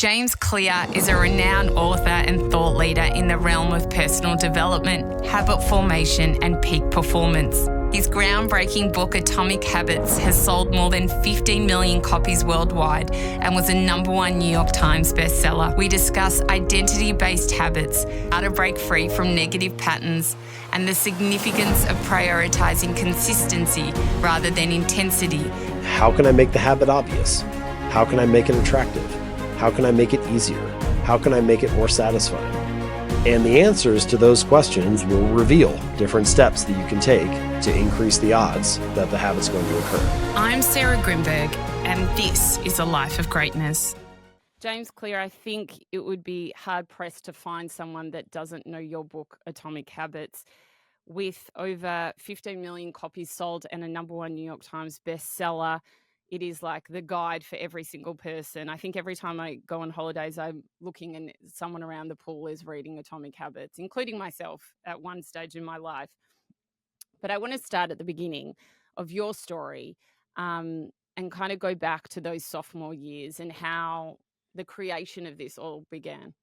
James Clear is a renowned author and thought leader in the realm of personal development, habit formation, and peak performance. His groundbreaking book, Atomic Habits, has sold more than 15 million copies worldwide and was a #1 New York Times bestseller. We discuss identity-based habits, how to break free from negative patterns, and the significance of prioritizing consistency rather than intensity. How can I make the habit obvious? How can I make it attractive? How can I make it easier? How can I make it more satisfying? And the answers to those questions will reveal different steps that you can take to increase the odds that the habit's going to occur. I'm Sarah Grimberg, and this is A Life of Greatness. James Clear, I think it would be hard-pressed to find someone that doesn't know your book, Atomic Habits. With over 15 million copies sold and a #1 New York Times bestseller, it is like the guide for every single person. I think every time I go on holidays, I'm looking and someone around the pool is reading Atomic Habits, including myself at one stage in my life. But I want to start at the beginning of your story and kind of go back to those sophomore years and how the creation of this all began.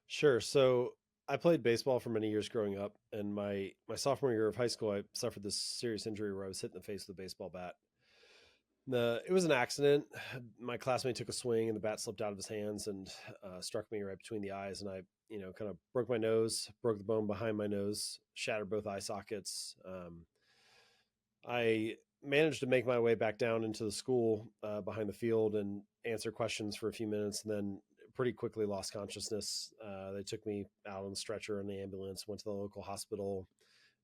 Sure. So I played baseball for many years growing up, and my sophomore year of high school, I suffered this serious injury where I was hit in the face with a baseball bat. It was an accident. My classmate took a swing and the bat slipped out of his hands and struck me right between the eyes. And I, kind of broke my nose, broke the bone behind my nose, shattered both eye sockets. I managed to make my way back down into the school behind the field and answer questions for a few minutes, and then pretty quickly lost consciousness. They took me out on the stretcher in the ambulance, went to the local hospital,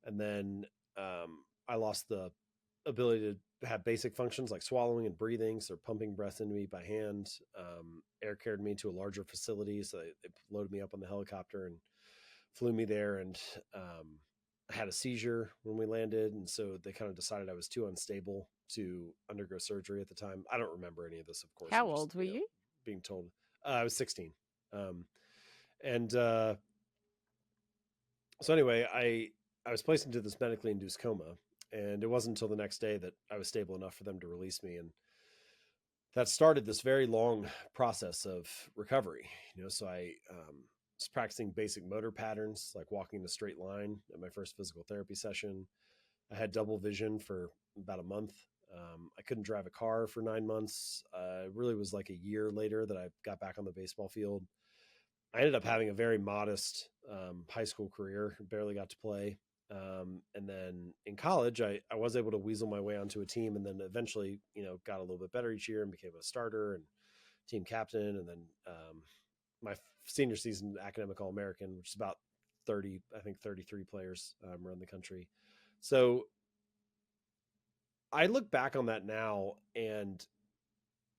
and then I lost the ability to have basic functions like swallowing and breathing. So they're pumping breath into me by hand, air carried me to a larger facility. So they loaded me up on the helicopter and flew me there. And I had a seizure when we landed. And so they kind of decided I was too unstable to undergo surgery at the time. I don't remember any of this, of course. How old were you? Being told I was 16. So anyway, I was placed into this medically induced coma. And it wasn't until the next day that I was stable enough for them to release me. And that started this very long process of recovery. So I was practicing basic motor patterns, like walking in a straight line at my first physical therapy session. I had double vision for about a month. I couldn't drive a car for 9 months. It really was like a year later that I got back on the baseball field. I ended up having a very modest high school career, barely got to play. And then in college, I was able to weasel my way onto a team, and then eventually, got a little bit better each year and became a starter and team captain. And then my senior season, academic All-American, which is about 33 players around the country. So I look back on that now, and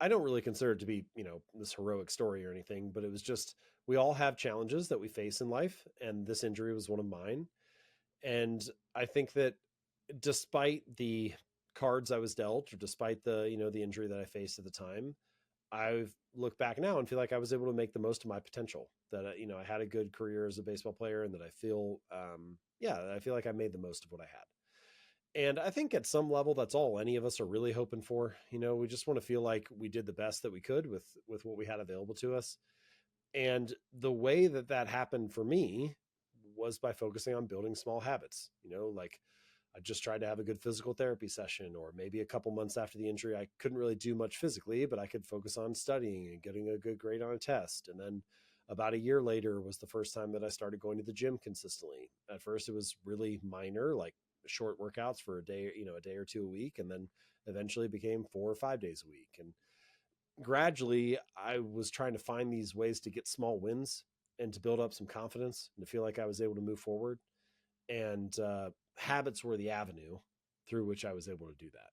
I don't really consider it to be, this heroic story or anything, but it was just, we all have challenges that we face in life. And this injury was one of mine. And I think that despite the cards I was dealt, or despite the, the injury that I faced at the time, I've looked back now and feel like I was able to make the most of my potential, that, I had a good career as a baseball player, and that I feel, I feel like I made the most of what I had. And I think at some level, that's all any of us are really hoping for. We just want to feel like we did the best that we could with what we had available to us. And the way that happened for me was by focusing on building small habits. Like I just tried to have a good physical therapy session, or maybe a couple months after the injury, I couldn't really do much physically, but I could focus on studying and getting a good grade on a test. And then about a year later was the first time that I started going to the gym consistently. At first it was really minor, like short workouts for a day or two a week. And then eventually it became 4 or 5 days a week. And gradually I was trying to find these ways to get small wins and to build up some confidence and to feel like I was able to move forward. And habits were the avenue through which I was able to do that.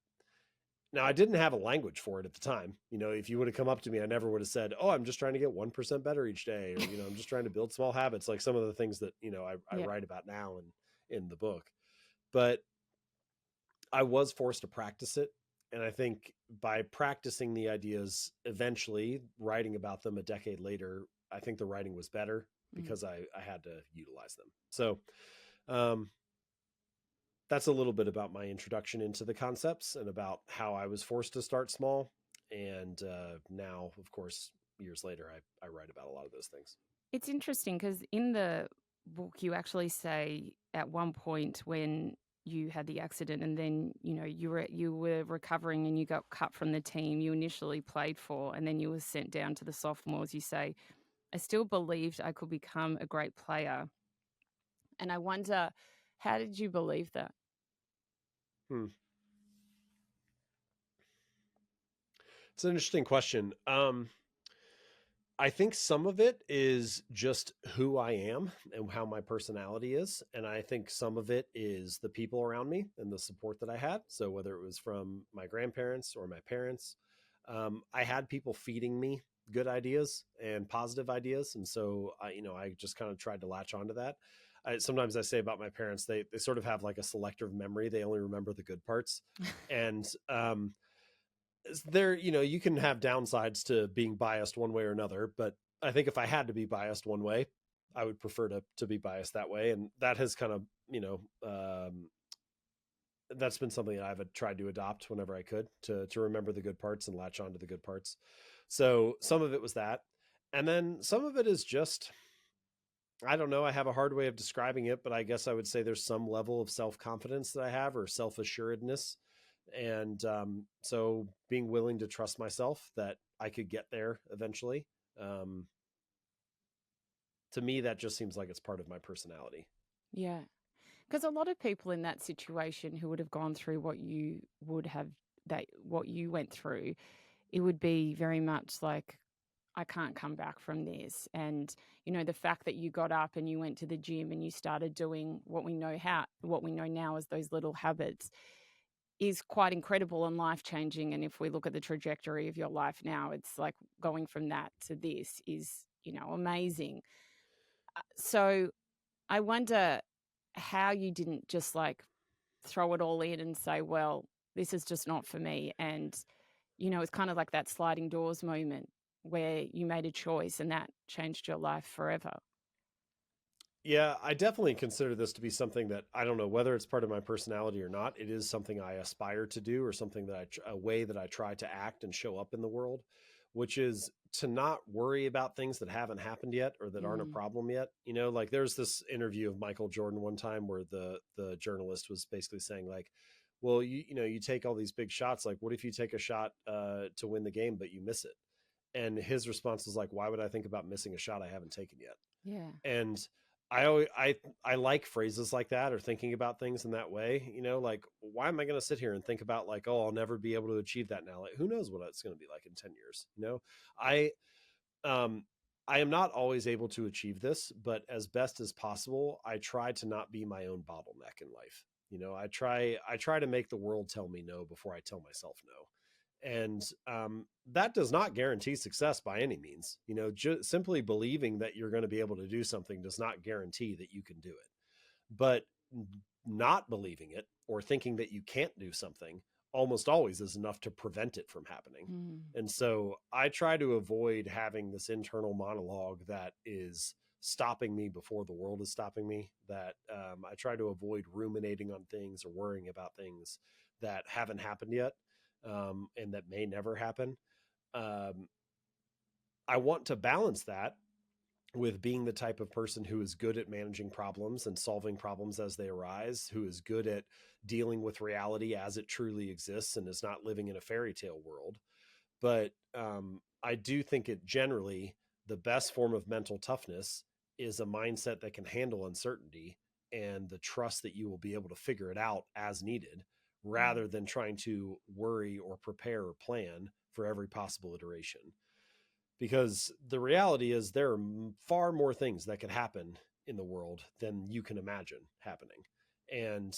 Now, I didn't have a language for it at the time. If you would have come up to me, I never would have said, "Oh, I'm just trying to get 1% better each day," or, I'm just trying to build small habits, like some of the things that, I write about now in the book. But I was forced to practice it. And I think by practicing the ideas, eventually writing about them a decade later, I think the writing was better because I had to utilize them. So that's a little bit about my introduction into the concepts and about how I was forced to start small. And now, of course, years later, I write about a lot of those things. It's interesting because in the book, you actually say at one point when you had the accident and then, you were recovering and you got cut from the team you initially played for, and then you were sent down to the sophomores. You say, I still believed I could become a great player. And I wonder, how did you believe that? It's an interesting question. I think some of it is just who I am and how my personality is. And I think some of it is the people around me and the support that I had. So whether it was from my grandparents or my parents, I had people feeding me good ideas and positive ideas. And so I just kind of tried to latch onto that. Sometimes I say about my parents, they sort of have like a selective memory. They only remember the good parts. And, there, you can have downsides to being biased one way or another, but I think if I had to be biased one way, I would prefer to be biased that way. And that has kind of, that's been something that I've tried to adopt whenever I could to remember the good parts and latch on to the good parts. So some of it was that. And then some of it is just, I don't know. I have a hard way of describing it, but I guess I would say there's some level of self-confidence that I have, or self-assuredness. And so being willing to trust myself that I could get there eventually. To me, that just seems like it's part of my personality. Yeah. Because a lot of people in that situation who would have gone through what you went through, it would be very much like, I can't come back from this. And, the fact that you got up and you went to the gym and you started doing what we know now as those little habits is quite incredible and life-changing. And if we look at the trajectory of your life now, it's like going from that to this is, amazing. So I wonder how you didn't just like throw it all in and say, well, this is just not for me. And, it's kind of like that sliding doors moment where you made a choice and that changed your life forever. Yeah, I definitely consider this to be something that, I don't know whether it's part of my personality or not. It is something I aspire to do, or something that a way that I try to act and show up in the world, which is to not worry about things that haven't happened yet or that aren't a problem yet. Like there's this interview of Michael Jordan one time where the journalist was basically saying like, well, you take all these big shots. Like, what if you take a shot to win the game, but you miss it? And his response was like, why would I think about missing a shot I haven't taken yet? Yeah. And I like phrases like that, or thinking about things in that way, like, why am I going to sit here and think about like, oh, I'll never be able to achieve that now? Like, who knows what it's going to be like in 10 years? I am not always able to achieve this, but as best as possible, I try to not be my own bottleneck in life. I try to make the world tell me no before I tell myself no. And that does not guarantee success by any means. Simply believing that you're going to be able to do something does not guarantee that you can do it. But not believing it or thinking that you can't do something almost always is enough to prevent it from happening. And so I try to avoid having this internal monologue that is stopping me before the world is stopping me, that I try to avoid ruminating on things or worrying about things that haven't happened yet. And that may never happen. I want to balance that with being the type of person who is good at managing problems and solving problems as they arise, who is good at dealing with reality as it truly exists and is not living in a fairy tale world. But I do think it generally, the best form of mental toughness is a mindset that can handle uncertainty and the trust that you will be able to figure it out as needed, rather than trying to worry or prepare or plan for every possible iteration. Because the reality is there are far more things that could happen in the world than you can imagine happening. And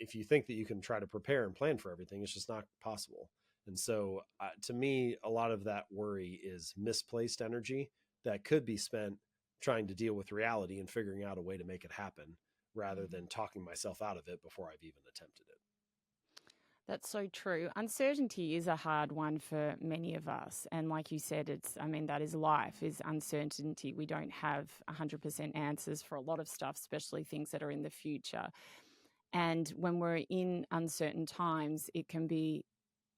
if you think that you can try to prepare and plan for everything, it's just not possible. And so to me, a lot of that worry is misplaced energy that could be spent trying to deal with reality and figuring out a way to make it happen, rather than talking myself out of it before I've even attempted it. That's so true. Uncertainty is a hard one for many of us. And like you said, that is life, is uncertainty. We don't have 100% answers for a lot of stuff, especially things that are in the future. And when we're in uncertain times, it can be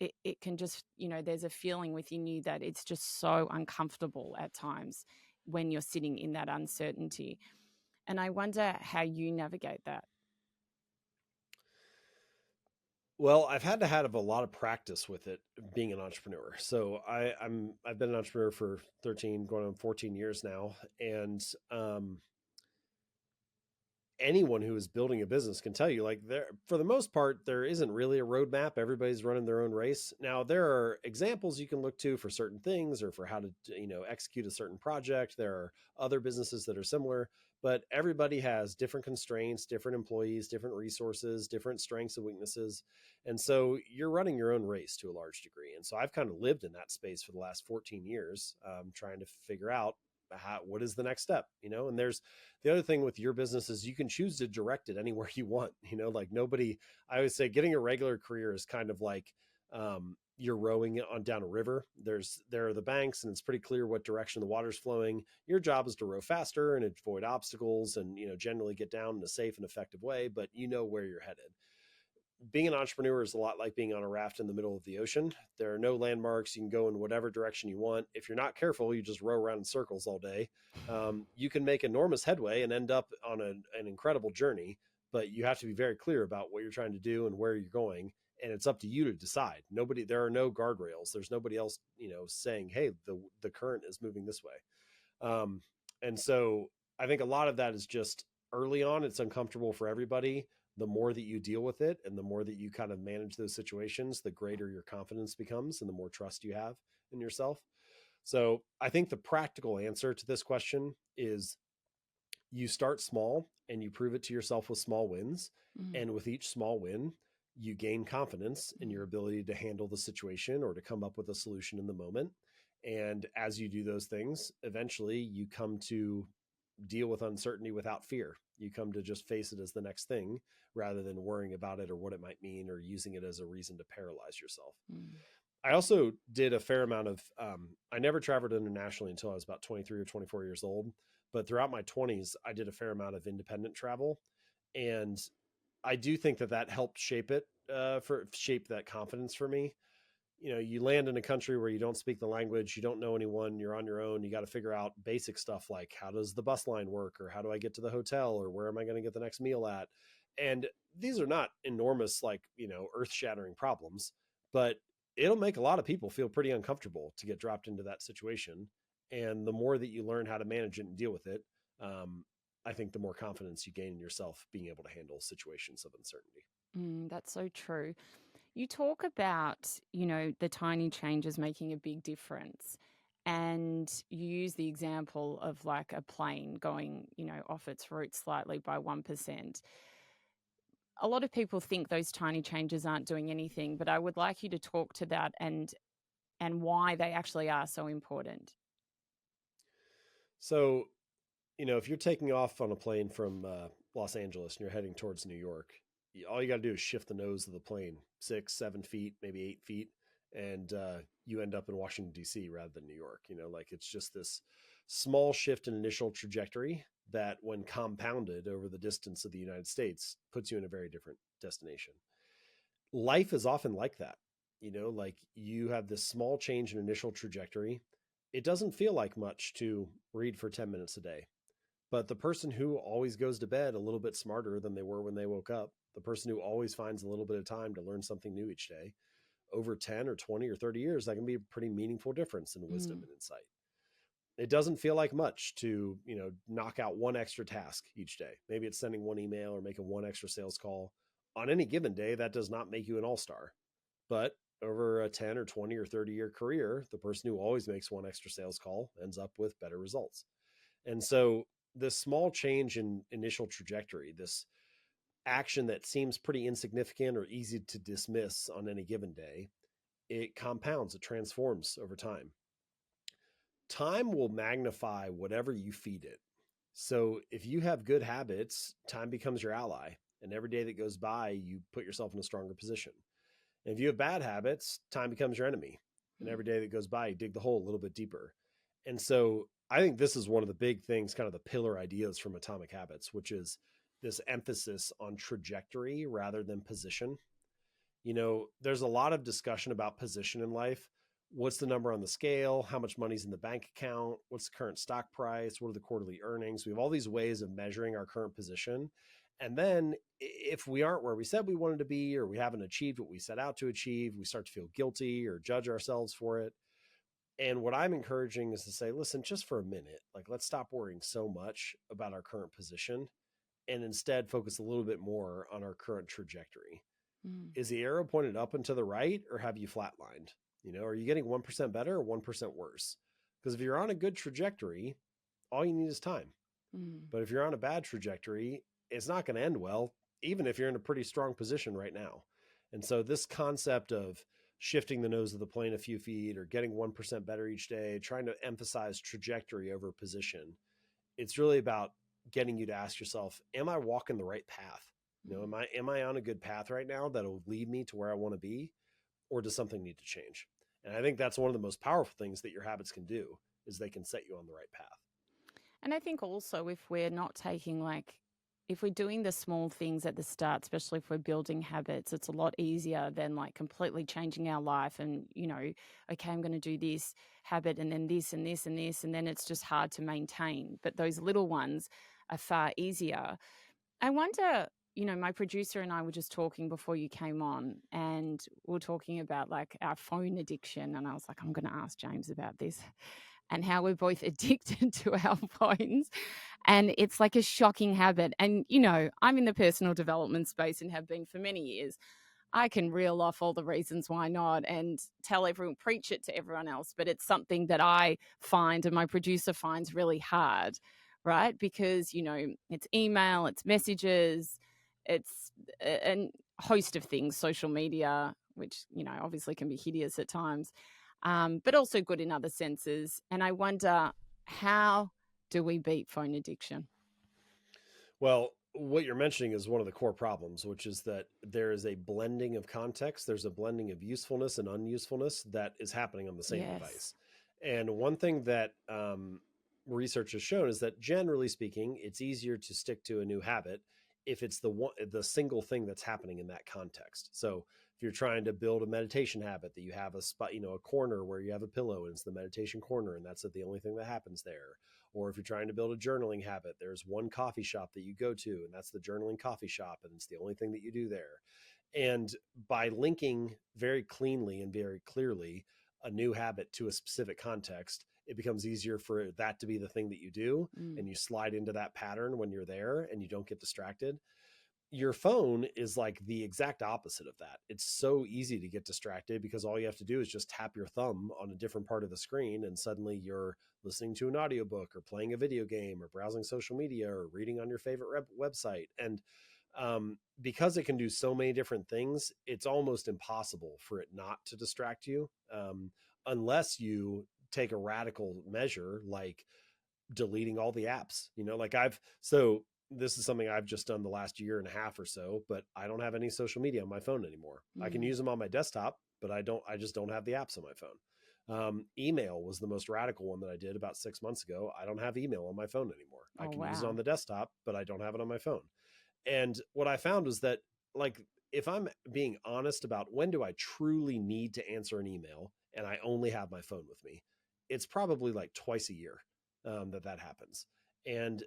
it can just, there's a feeling within you that it's just so uncomfortable at times when you're sitting in that uncertainty. And I wonder how you navigate that. Well, I've had to have a lot of practice with it being an entrepreneur. So I've been an entrepreneur for 13, going on 14 years now. And anyone who is building a business can tell you, like, there, for the most part, there isn't really a roadmap. Everybody's running their own race. Now, there are examples you can look to for certain things or for how to, execute a certain project. There are other businesses that are similar, but everybody has different constraints, different employees, different resources, different strengths and weaknesses. And so you're running your own race to a large degree. And so I've kind of lived in that space for the last 14 years, trying to figure out what is the next step, and there's the other thing with your business is you can choose to direct it anywhere you want, like nobody, I always say getting a regular career is kind of like, you're rowing on down a river. There are the banks and it's pretty clear what direction the water's flowing. Your job is to row faster and avoid obstacles and, generally get down in a safe and effective way, but you know where you're headed. Being an entrepreneur is a lot like being on a raft in the middle of the ocean. There are no landmarks. You can go in whatever direction you want. If you're not careful, you just row around in circles all day. You can make enormous headway and end up on an incredible journey, but you have to be very clear about what you're trying to do and where you're going. And it's up to you to decide. There are no guardrails. There's nobody else, saying, hey, the current is moving this way. And so I think a lot of that is just early on, it's uncomfortable for everybody. The more that you deal with it and the more that you kind of manage those situations, the greater your confidence becomes and the more trust you have in yourself. So I think the practical answer to this question is you start small and you prove it to yourself with small wins. Mm-hmm. And with each small win, you gain confidence in your ability to handle the situation or to come up with a solution in the moment. And as you do those things, eventually you come to deal with uncertainty without fear. You come to just face it as the next thing rather than worrying about it or what it might mean or using it as a reason to paralyze yourself. Mm. I also did a fair amount of, I never traveled internationally until I was about 23 or 24 years old, but throughout my 20s, I did a fair amount of independent travel. And I do think that helped shape that confidence for me. You land in a country where you don't speak the language, you don't know anyone, you're on your own. You got to figure out basic stuff like how does the bus line work, or how do I get to the hotel, or where am I going to get the next meal at? And these are not enormous, earth shattering problems, but it'll make a lot of people feel pretty uncomfortable to get dropped into that situation. And the more that you learn how to manage it and deal with it, I think the more confidence you gain in yourself being able to handle situations of uncertainty. That's so true. You talk about, the tiny changes making a big difference. And you use the example of like a plane going, off its route slightly by 1%. A lot of people think those tiny changes aren't doing anything, but I would like you to talk to that and why they actually are so important. So, if you're taking off on a plane from Los Angeles and you're heading towards New York, all you got to do is shift the nose of the plane 6, 7 feet, maybe 8 feet. And you end up in Washington, D.C. rather than New York. It's just this small shift in initial trajectory that when compounded over the distance of the United States puts you in a very different destination. Life is often like that. You have this small change in initial trajectory. It doesn't feel like much to read for 10 minutes a day. But the person who always goes to bed a little bit smarter than they were when they woke up, the person who always finds a little bit of time to learn something new each day, over 10 or 20 or 30 years, that can be a pretty meaningful difference in wisdom and insight. It doesn't feel like much to, knock out one extra task each day. Maybe it's sending one email or making one extra sales call. On any given day, that does not make you an all-star. But over a 10 or 20 or 30-year career, the person who always makes one extra sales call ends up with better results. And so this small change in initial trajectory, this action that seems pretty insignificant or easy to dismiss on any given day, it compounds, it transforms over time. Time will magnify whatever you feed it. So if you have good habits, time becomes your ally. And every day that goes by, you put yourself in a stronger position. And if you have bad habits, time becomes your enemy. And every day that goes by, you dig the hole a little bit deeper. And so I think this is one of the big things, kind of the pillar ideas from Atomic Habits, which is this emphasis on trajectory rather than position. There's a lot of discussion about position in life. What's the number on the scale? How much money's in the bank account? What's the current stock price? What are the quarterly earnings? We have all these ways of measuring our current position. And then if we aren't where we said we wanted to be, or we haven't achieved what we set out to achieve, we start to feel guilty or judge ourselves for it. And what I'm encouraging is to say, listen, just for a minute, like, let's stop worrying so much about our current position and instead focus a little bit more on our current trajectory. Is the arrow pointed up and to the right, or have you flatlined? Are you getting 1% better or 1% worse? Because if you're on a good trajectory, all you need is time. But if you're on a bad trajectory, it's not going to end well, even if you're in a pretty strong position right now. And so this concept of shifting the nose of the plane a few feet or getting 1% better each day, trying to emphasize trajectory over position, it's really about getting you to ask yourself, am I walking the right path? Am I on a good path right now that'll lead me to where I want to be, or does something need to change? And I think that's one of the most powerful things that your habits can do, is they can set you on the right path. And I think also, if we're not taking, if we're doing the small things at the start, especially if we're building habits, it's a lot easier than completely changing our life and, okay, I'm going to do this habit and then this and this and this, and then it's just hard to maintain. But those little ones are far easier. I wonder, my producer and I were just talking before you came on, and we were talking about our phone addiction. And I was like, I'm going to ask James about this and how we're both addicted to our phones. And it's like a shocking habit. And, I'm in the personal development space and have been for many years. I can reel off all the reasons why not and tell everyone, preach it to everyone else. But it's something that I find and my producer finds really hard, right? Because, it's email, it's messages, it's a host of things, social media, which, obviously can be hideous at times, but also good in other senses. And I wonder, how do we beat phone addiction? Well, what you're mentioning is one of the core problems, which is that there is a blending of context. There's a blending of usefulness and unusefulness that is happening on the same device. And one thing that research has shown is that, generally speaking, it's easier to stick to a new habit if it's the single thing that's happening in that context. So if you're trying to build a meditation habit, that you have a spot, a corner where you have a pillow and it's the meditation corner, and that's the only thing that happens there. Or if you're trying to build a journaling habit, there's one coffee shop that you go to, and that's the journaling coffee shop, and it's the only thing that you do there. And by linking very cleanly and very clearly a new habit to a specific context, it becomes easier for that to be the thing that you do. And you slide into that pattern when you're there and you don't get distracted. Your phone is like the exact opposite of that. It's so easy to get distracted because all you have to do is just tap your thumb on a different part of the screen, and suddenly you're listening to an audiobook or playing a video game or browsing social media or reading on your favorite website. And because it can do so many different things, it's almost impossible for it not to distract you, unless you take a radical measure like deleting all the apps. So this is something I've just done the last year and a half or so, but I don't have any social media on my phone anymore. I can use them on my desktop, but I just don't have the apps on my phone. Email was the most radical one that I did about 6 months ago. I don't have email on my phone anymore. I can use it on the desktop, but I don't have it on my phone. And what I found was that, if I'm being honest about when do I truly need to answer an email and I only have my phone with me, it's probably twice a year that happens. And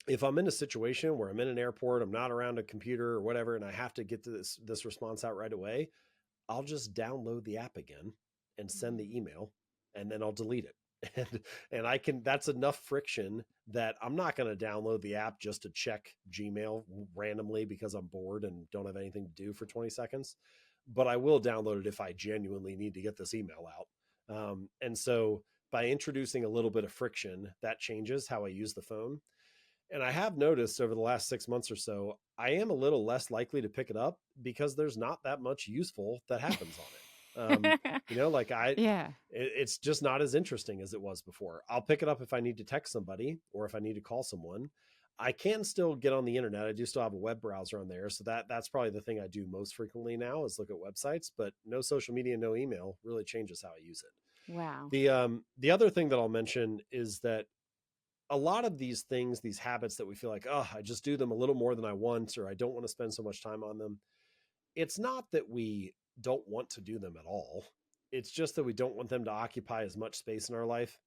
if I'm in a situation where I'm in an airport, I'm not around a computer or whatever, and I have to get to this response out right away, I'll just download the app again and send the email, and then I'll delete it. And that's enough friction that I'm not going to download the app just to check Gmail randomly because I'm bored and don't have anything to do for 20 seconds. But I will download it if I genuinely need to get this email out. And so by introducing a little bit of friction, that changes how I use the phone. And I have noticed over the last 6 months or so, I am a little less likely to pick it up because there's not that much useful that happens on it. It's just not as interesting as it was before. I'll pick it up if I need to text somebody or if I need to call someone. I can still get on the internet. I do still have a web browser on there. So that's probably the thing I do most frequently now, is look at websites, but no social media, no email really changes how I use it. Wow. The other thing that I'll mention is that a lot of these things, these habits that we feel like, I just do them a little more than I want, or I don't want to spend so much time on them, it's not that we don't want to do them at all. It's just that we don't want them to occupy as much space in our life.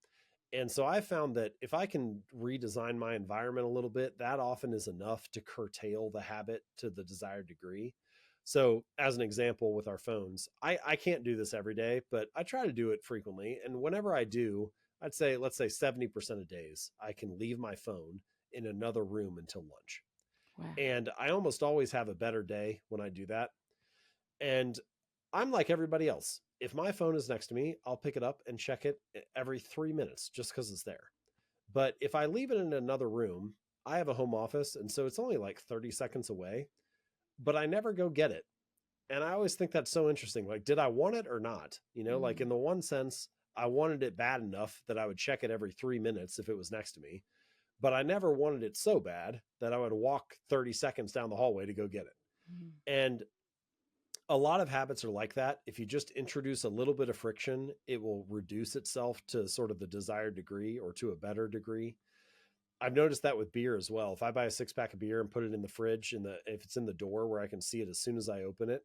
And so I found that if I can redesign my environment a little bit, that often is enough to curtail the habit to the desired degree. So, as an example, with our phones, I can't do this every day, but I try to do it frequently. And whenever I do, I'd say, let's say 70% of days, I can leave my phone in another room until lunch. Wow. And I almost always have a better day when I do that. And I'm like everybody else. If my phone is next to me, I'll pick it up and check it every 3 minutes just because it's there. But if I leave it in another room, I have a home office. And so it's only like 30 seconds away, but I never go get it. And I always think that's so interesting. Like, did I want it or not? You know, like in the one sense, I wanted it bad enough that I would check it every 3 minutes if it was next to me. But I never wanted it so bad that I would walk 30 seconds down the hallway to go get it. And a lot of habits are like that. If you just introduce a little bit of friction, it will reduce itself to sort of the desired degree or to a better degree. I've noticed that with beer as well. If I buy a 6-pack of beer and put it in the fridge, if it's in the door where I can see it as soon as I open it,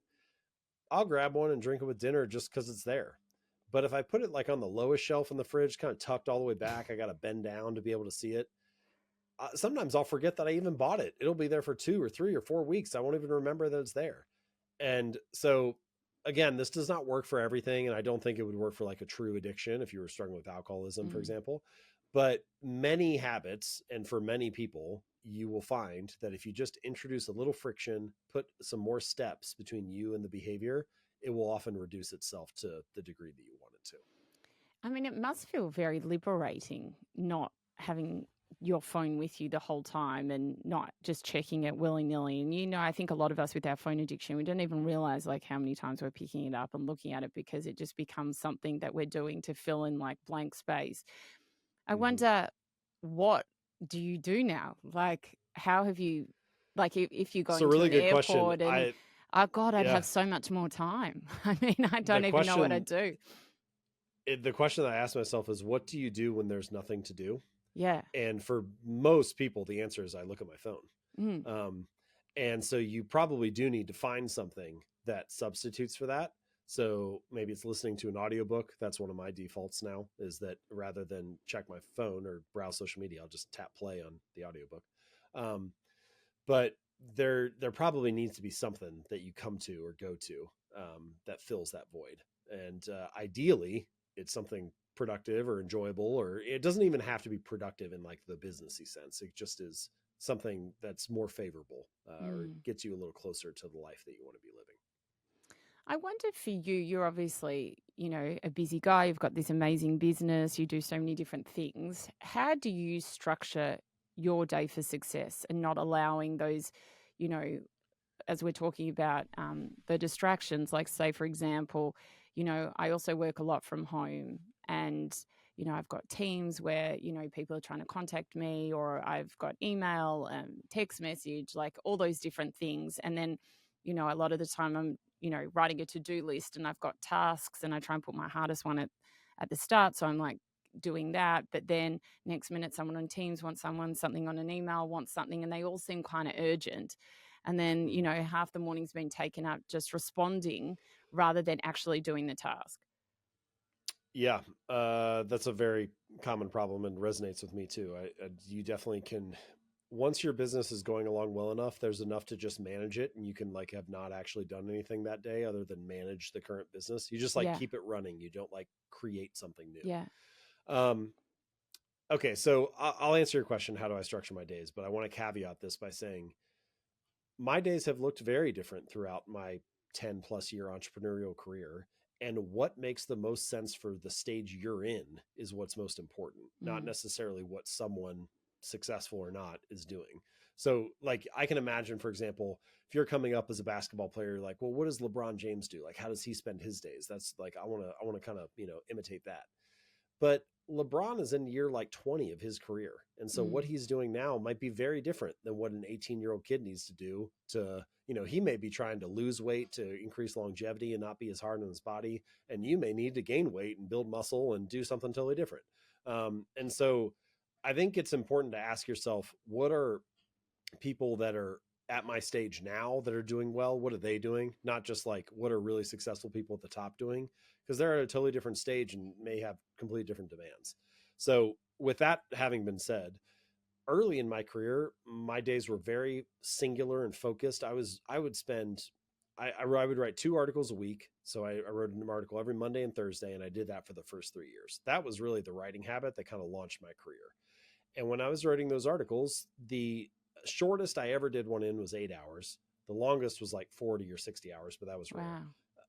I'll grab one and drink it with dinner just because it's there. But if I put it like on the lowest shelf in the fridge, kind of tucked all the way back, I got to bend down to be able to see it. Sometimes I'll forget that I even bought it. It'll be there for 2 or 3 or 4 weeks. I won't even remember that it's there. And so again, this does not work for everything. And I don't think it would work for like a true addiction if you were struggling with alcoholism, for example. But many habits, and for many people, you will find that if you just introduce a little friction, put some more steps between you and the behavior, it will often reduce itself to the degree that you want it to. I mean, it must feel very liberating not having your phone with you the whole time and not just checking it willy-nilly. And, you know, I think a lot of us with our phone addiction, we don't even realize like how many times we're picking it up and looking at it because it just becomes something that we're doing to fill in like blank space. I wonder, what do you do now? Like, how have you, like, if you go into really an good airport question. and, oh God, I'd Yeah. have so much more time. I mean, I don't even know what I'd do. The question that I ask myself is, what do you do when there's nothing to do? Yeah. And for most people, the answer is I look at my phone. And so you probably do need to find something that substitutes for that. So maybe it's listening to an audiobook. That's one of my defaults now, is that rather than check my phone or browse social media, I'll just tap play on the audiobook. But there probably needs to be something that you come to or go to that fills that void. And ideally, it's something productive or enjoyable, or it doesn't even have to be productive in like the businessy sense. It just is something that's more favorable or gets you a little closer to the life that you want to be living. I wonder for you, you're obviously, you know, a busy guy. You've got this amazing business. You do so many different things. How do you structure your day for success and not allowing those, you know, as we're talking about the distractions, like say, for example, you know, I also work a lot from home and, you know, I've got teams where, you know, people are trying to contact me, or I've got email and text message, like all those different things. And then, you know, a lot of the time I'm, you know, writing a to-do list and I've got tasks and I try and put my hardest one at the start. So I'm like doing that. But then next minute, someone on Teams wants something on an email, wants something, and they all seem kind of urgent. And then, you know, half the morning's been taken up just responding rather than actually doing the task. Yeah, that's a very common problem and resonates with me too. You definitely can, once your business is going along well enough, there's enough to just manage it, and you can like have not actually done anything that day other than manage the current business. You just like keep it running. You don't like create something new. Yeah. Okay, so I'll answer your question, how do I structure my days? But I want to caveat this by saying my days have looked very different throughout my 10 plus year entrepreneurial career. And what makes the most sense for the stage you're in is what's most important, not necessarily what someone successful or not is doing. So like, I can imagine, for example, if you're coming up as a basketball player, you're like, well, what does LeBron James do? Like, how does he spend his days? That's like, I want to kind of, you know, imitate that. But LeBron is in year like 20 of his career. And so what he's doing now might be very different than what an 18-year-old kid needs to do to, you know, he may be trying to lose weight to increase longevity and not be as hard on his body. And you may need to gain weight and build muscle and do something totally different. And so I think it's important to ask yourself, what are people that are at my stage now that are doing well, what are they doing? Not just like what are really successful people at the top doing, because they're at a totally different stage and may have completely different demands. So with that having been said, early in my career, my days were very singular and focused. I would spend I would write 2 articles a week. So I wrote an article every Monday and Thursday, and I did that for the first 3 years. That was really the writing habit that kind of launched my career. And when I was writing those articles, the shortest I ever did one in was 8 hours. The longest was like 40 or 60 hours, but that was rare. Wow.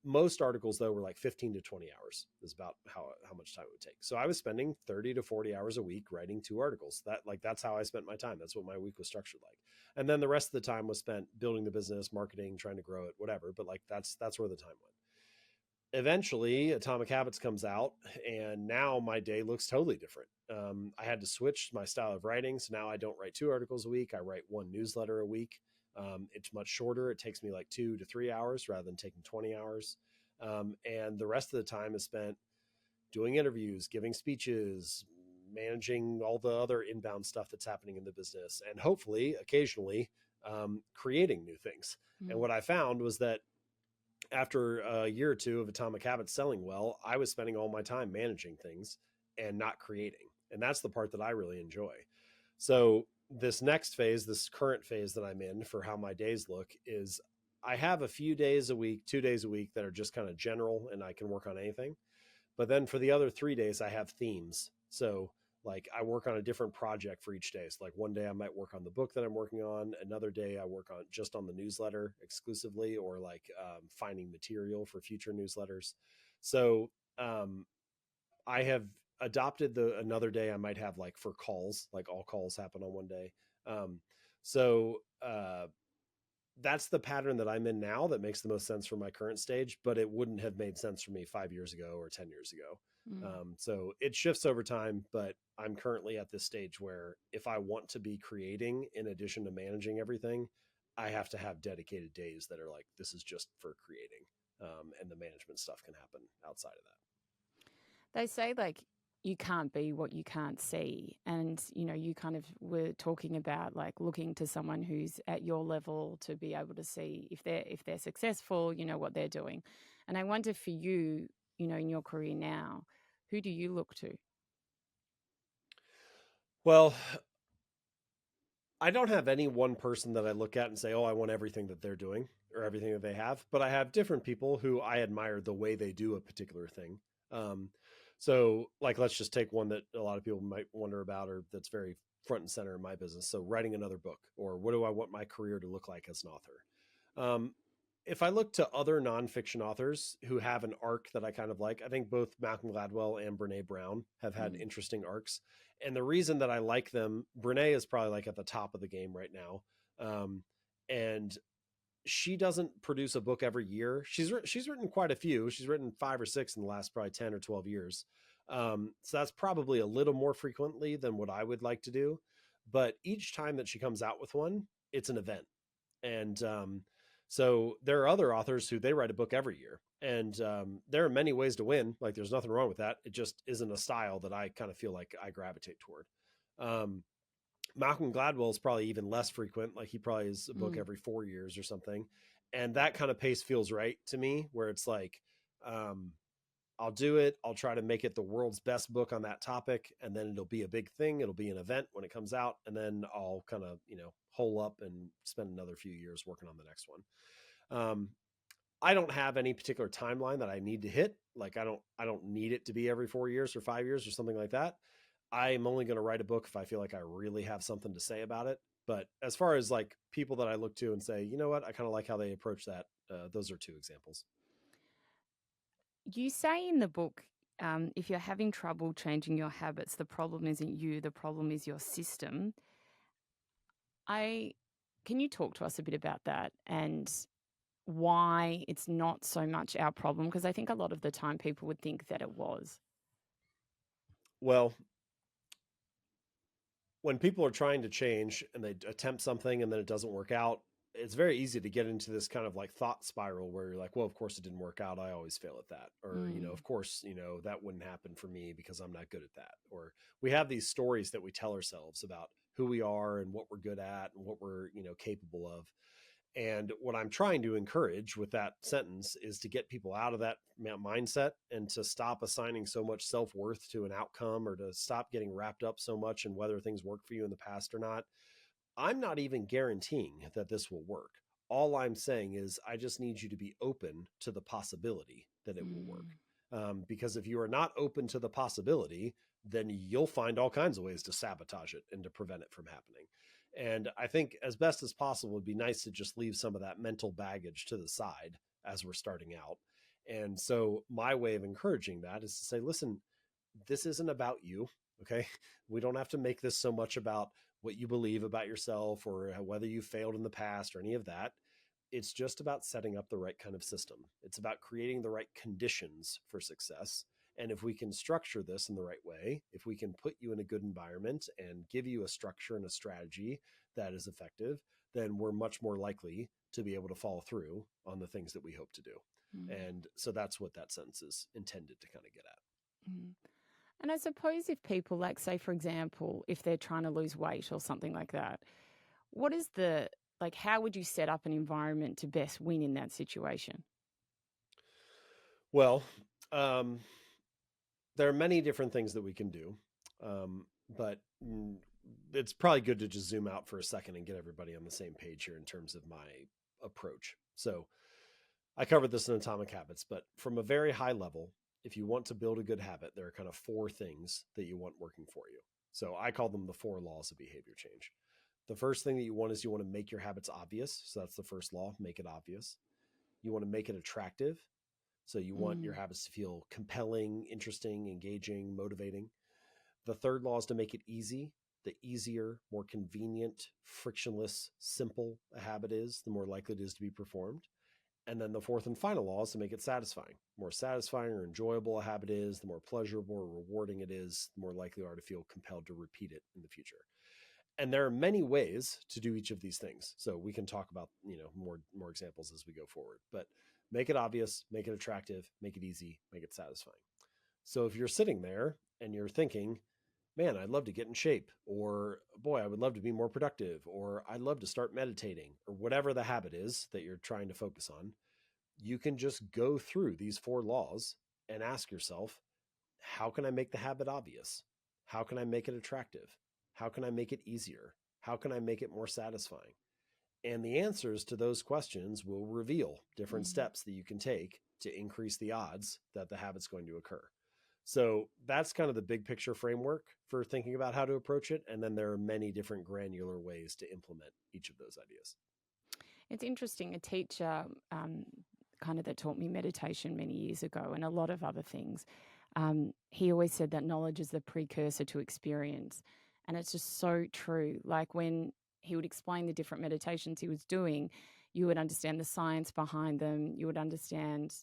Most articles though were like 15 to 20 hours is about how much time it would take. So I was spending 30 to 40 hours a week writing 2 articles. That's how I spent my time. That's what my week was structured like. And then the rest of the time was spent building the business, marketing, trying to grow it, whatever. But like that's where the time went. Eventually Atomic Habits comes out, and now my day looks totally different. I had to switch my style of writing. So now I don't write 2 articles a week. I write 1 newsletter a week. It's much shorter. It takes me like 2 to 3 hours rather than taking 20 hours. And the rest of the time is spent doing interviews, giving speeches, managing all the other inbound stuff that's happening in the business, and hopefully occasionally creating new things. Mm-hmm. And what I found was that after a year or two of Atomic Habits selling well, I was spending all my time managing things and not creating. And that's the part that I really enjoy. So this next phase, this current phase that I'm in for how my days look, is I have a few days a week, 2 days a week that are just kind of general and I can work on anything. But then for the other 3 days, I have themes. So like I work on a different project for each day. So like one day I might work on the book that I'm working on. Another day I work on just on the newsletter exclusively, or like finding material for future newsletters. So I have adopted another day I might have like for calls, like all calls happen on one day. That's the pattern that I'm in now that makes the most sense for my current stage, but it wouldn't have made sense for me 5 years ago or 10 years ago. So it shifts over time, but I'm currently at this stage where if I want to be creating in addition to managing everything, I have to have dedicated days that are like, this is just for creating. And the management stuff can happen outside of that. They say like you can't be what you can't see. And, you know, you kind of were talking about like looking to someone who's at your level to be able to see if they're successful, you know, what they're doing. And I wonder for you, you know, in your career now, who do you look to? Well, I don't have any one person that I look at and say, oh, I want everything that they're doing or everything that they have, but I have different people who I admire the way they do a particular thing. So like, let's just take one that a lot of people might wonder about, or that's very front and center in my business. So writing another book, or what do I want my career to look like as an author? If I look to other nonfiction authors who have an arc that I kind of like, I think both Malcolm Gladwell and Brene Brown have had interesting arcs. And the reason that I like them, Brene is probably like at the top of the game right now. And she doesn't produce a book every year. She's written quite a few. She's written 5 or 6 in the last probably 10 or 12 years. So that's probably a little more frequently than what I would like to do. But each time that she comes out with one, it's an event. And so there are other authors who they write a book every year. And there are many ways to win. Like there's nothing wrong with that. It just isn't a style that I kind of feel like I gravitate toward. Malcolm Gladwell is probably even less frequent. Like he probably is a book every 4 years or something. And that kind of pace feels right to me, where it's like, I'll do it. I'll try to make it the world's best book on that topic. And then it'll be a big thing. It'll be an event when it comes out. And then I'll kind of, you know, hole up and spend another few years working on the next one. I don't have any particular timeline that I need to hit. Like I don't need it to be every 4 years or 5 years or something like that. I'm only going to write a book if I feel like I really have something to say about it. But as far as like people that I look to and say, you know what, I kind of like how they approach that. Those are 2 examples. You say in the book, if you're having trouble changing your habits, the problem isn't you, the problem is your system. Can you talk to us a bit about that and why it's not so much our problem? Because I think a lot of the time people would think that it was. Well, when people are trying to change and they attempt something and then it doesn't work out, it's very easy to get into this kind of like thought spiral where you're like, well, of course it didn't work out. I always fail at that. Or, you know, of course, you know, that wouldn't happen for me because I'm not good at that. Or we have these stories that we tell ourselves about who we are and what we're good at and what we're, capable of. And what I'm trying to encourage with that sentence is to get people out of that mindset and to stop assigning so much self-worth to an outcome, or to stop getting wrapped up so much in whether things worked for you in the past or not. I'm not even guaranteeing that this will work. All I'm saying is I just need you to be open to the possibility that it will work. Because if you are not open to the possibility, then you'll find all kinds of ways to sabotage it and to prevent it from happening. And I think as best as possible, it'd be nice to just leave some of that mental baggage to the side as we're starting out. And so my way of encouraging that is to say, listen, this isn't about you. Okay. We don't have to make this so much about what you believe about yourself or whether you failed in the past or any of that. It's just about setting up the right kind of system. It's about creating the right conditions for success. And if we can structure this in the right way, if we can put you in a good environment and give you a structure and a strategy that is effective, then we're much more likely to be able to follow through on the things that we hope to do. And so that's what that sentence is intended to kind of get at. And I suppose if people, like, say, for example, if they're trying to lose weight or something like that, what is how would you set up an environment to best win in that situation? Well, there are many different things that we can do, but it's probably good to just zoom out for a second and get everybody on the same page here in terms of my approach. So I covered this in Atomic Habits, but from a very high level, if you want to build a good habit, there are kind of 4 things that you want working for you. So I call them the 4 laws of behavior change. The first thing that you want is you want to make your habits obvious. So that's the first law, make it obvious. You want to make it attractive. So you want your habits to feel compelling, interesting, engaging, motivating. The third law is to make it easy. The easier, more convenient, frictionless, simple a habit is, the more likely it is to be performed. And then the fourth and final law is to make it satisfying. The more satisfying or enjoyable a habit is, the more pleasurable or rewarding it is, the more likely you are to feel compelled to repeat it in the future. And there are many ways to do each of these things. So we can talk about, more examples as we go forward, but make it obvious, make it attractive, make it easy, make it satisfying. So if you're sitting there and you're thinking, man, I'd love to get in shape, or boy, I would love to be more productive, or I'd love to start meditating, or whatever the habit is that you're trying to focus on, you can just go through these 4 laws and ask yourself, how can I make the habit obvious? How can I make it attractive? How can I make it easier? How can I make it more satisfying? And the answers to those questions will reveal different steps that you can take to increase the odds that the habit's going to occur. So that's kind of the big picture framework for thinking about how to approach it. And then there are many different granular ways to implement each of those ideas. It's interesting. A teacher kind of that taught me meditation many years ago and a lot of other things. He always said that knowledge is the precursor to experience. And it's just so true. Like when he would explain the different meditations he was doing, you would understand the science behind them. You would understand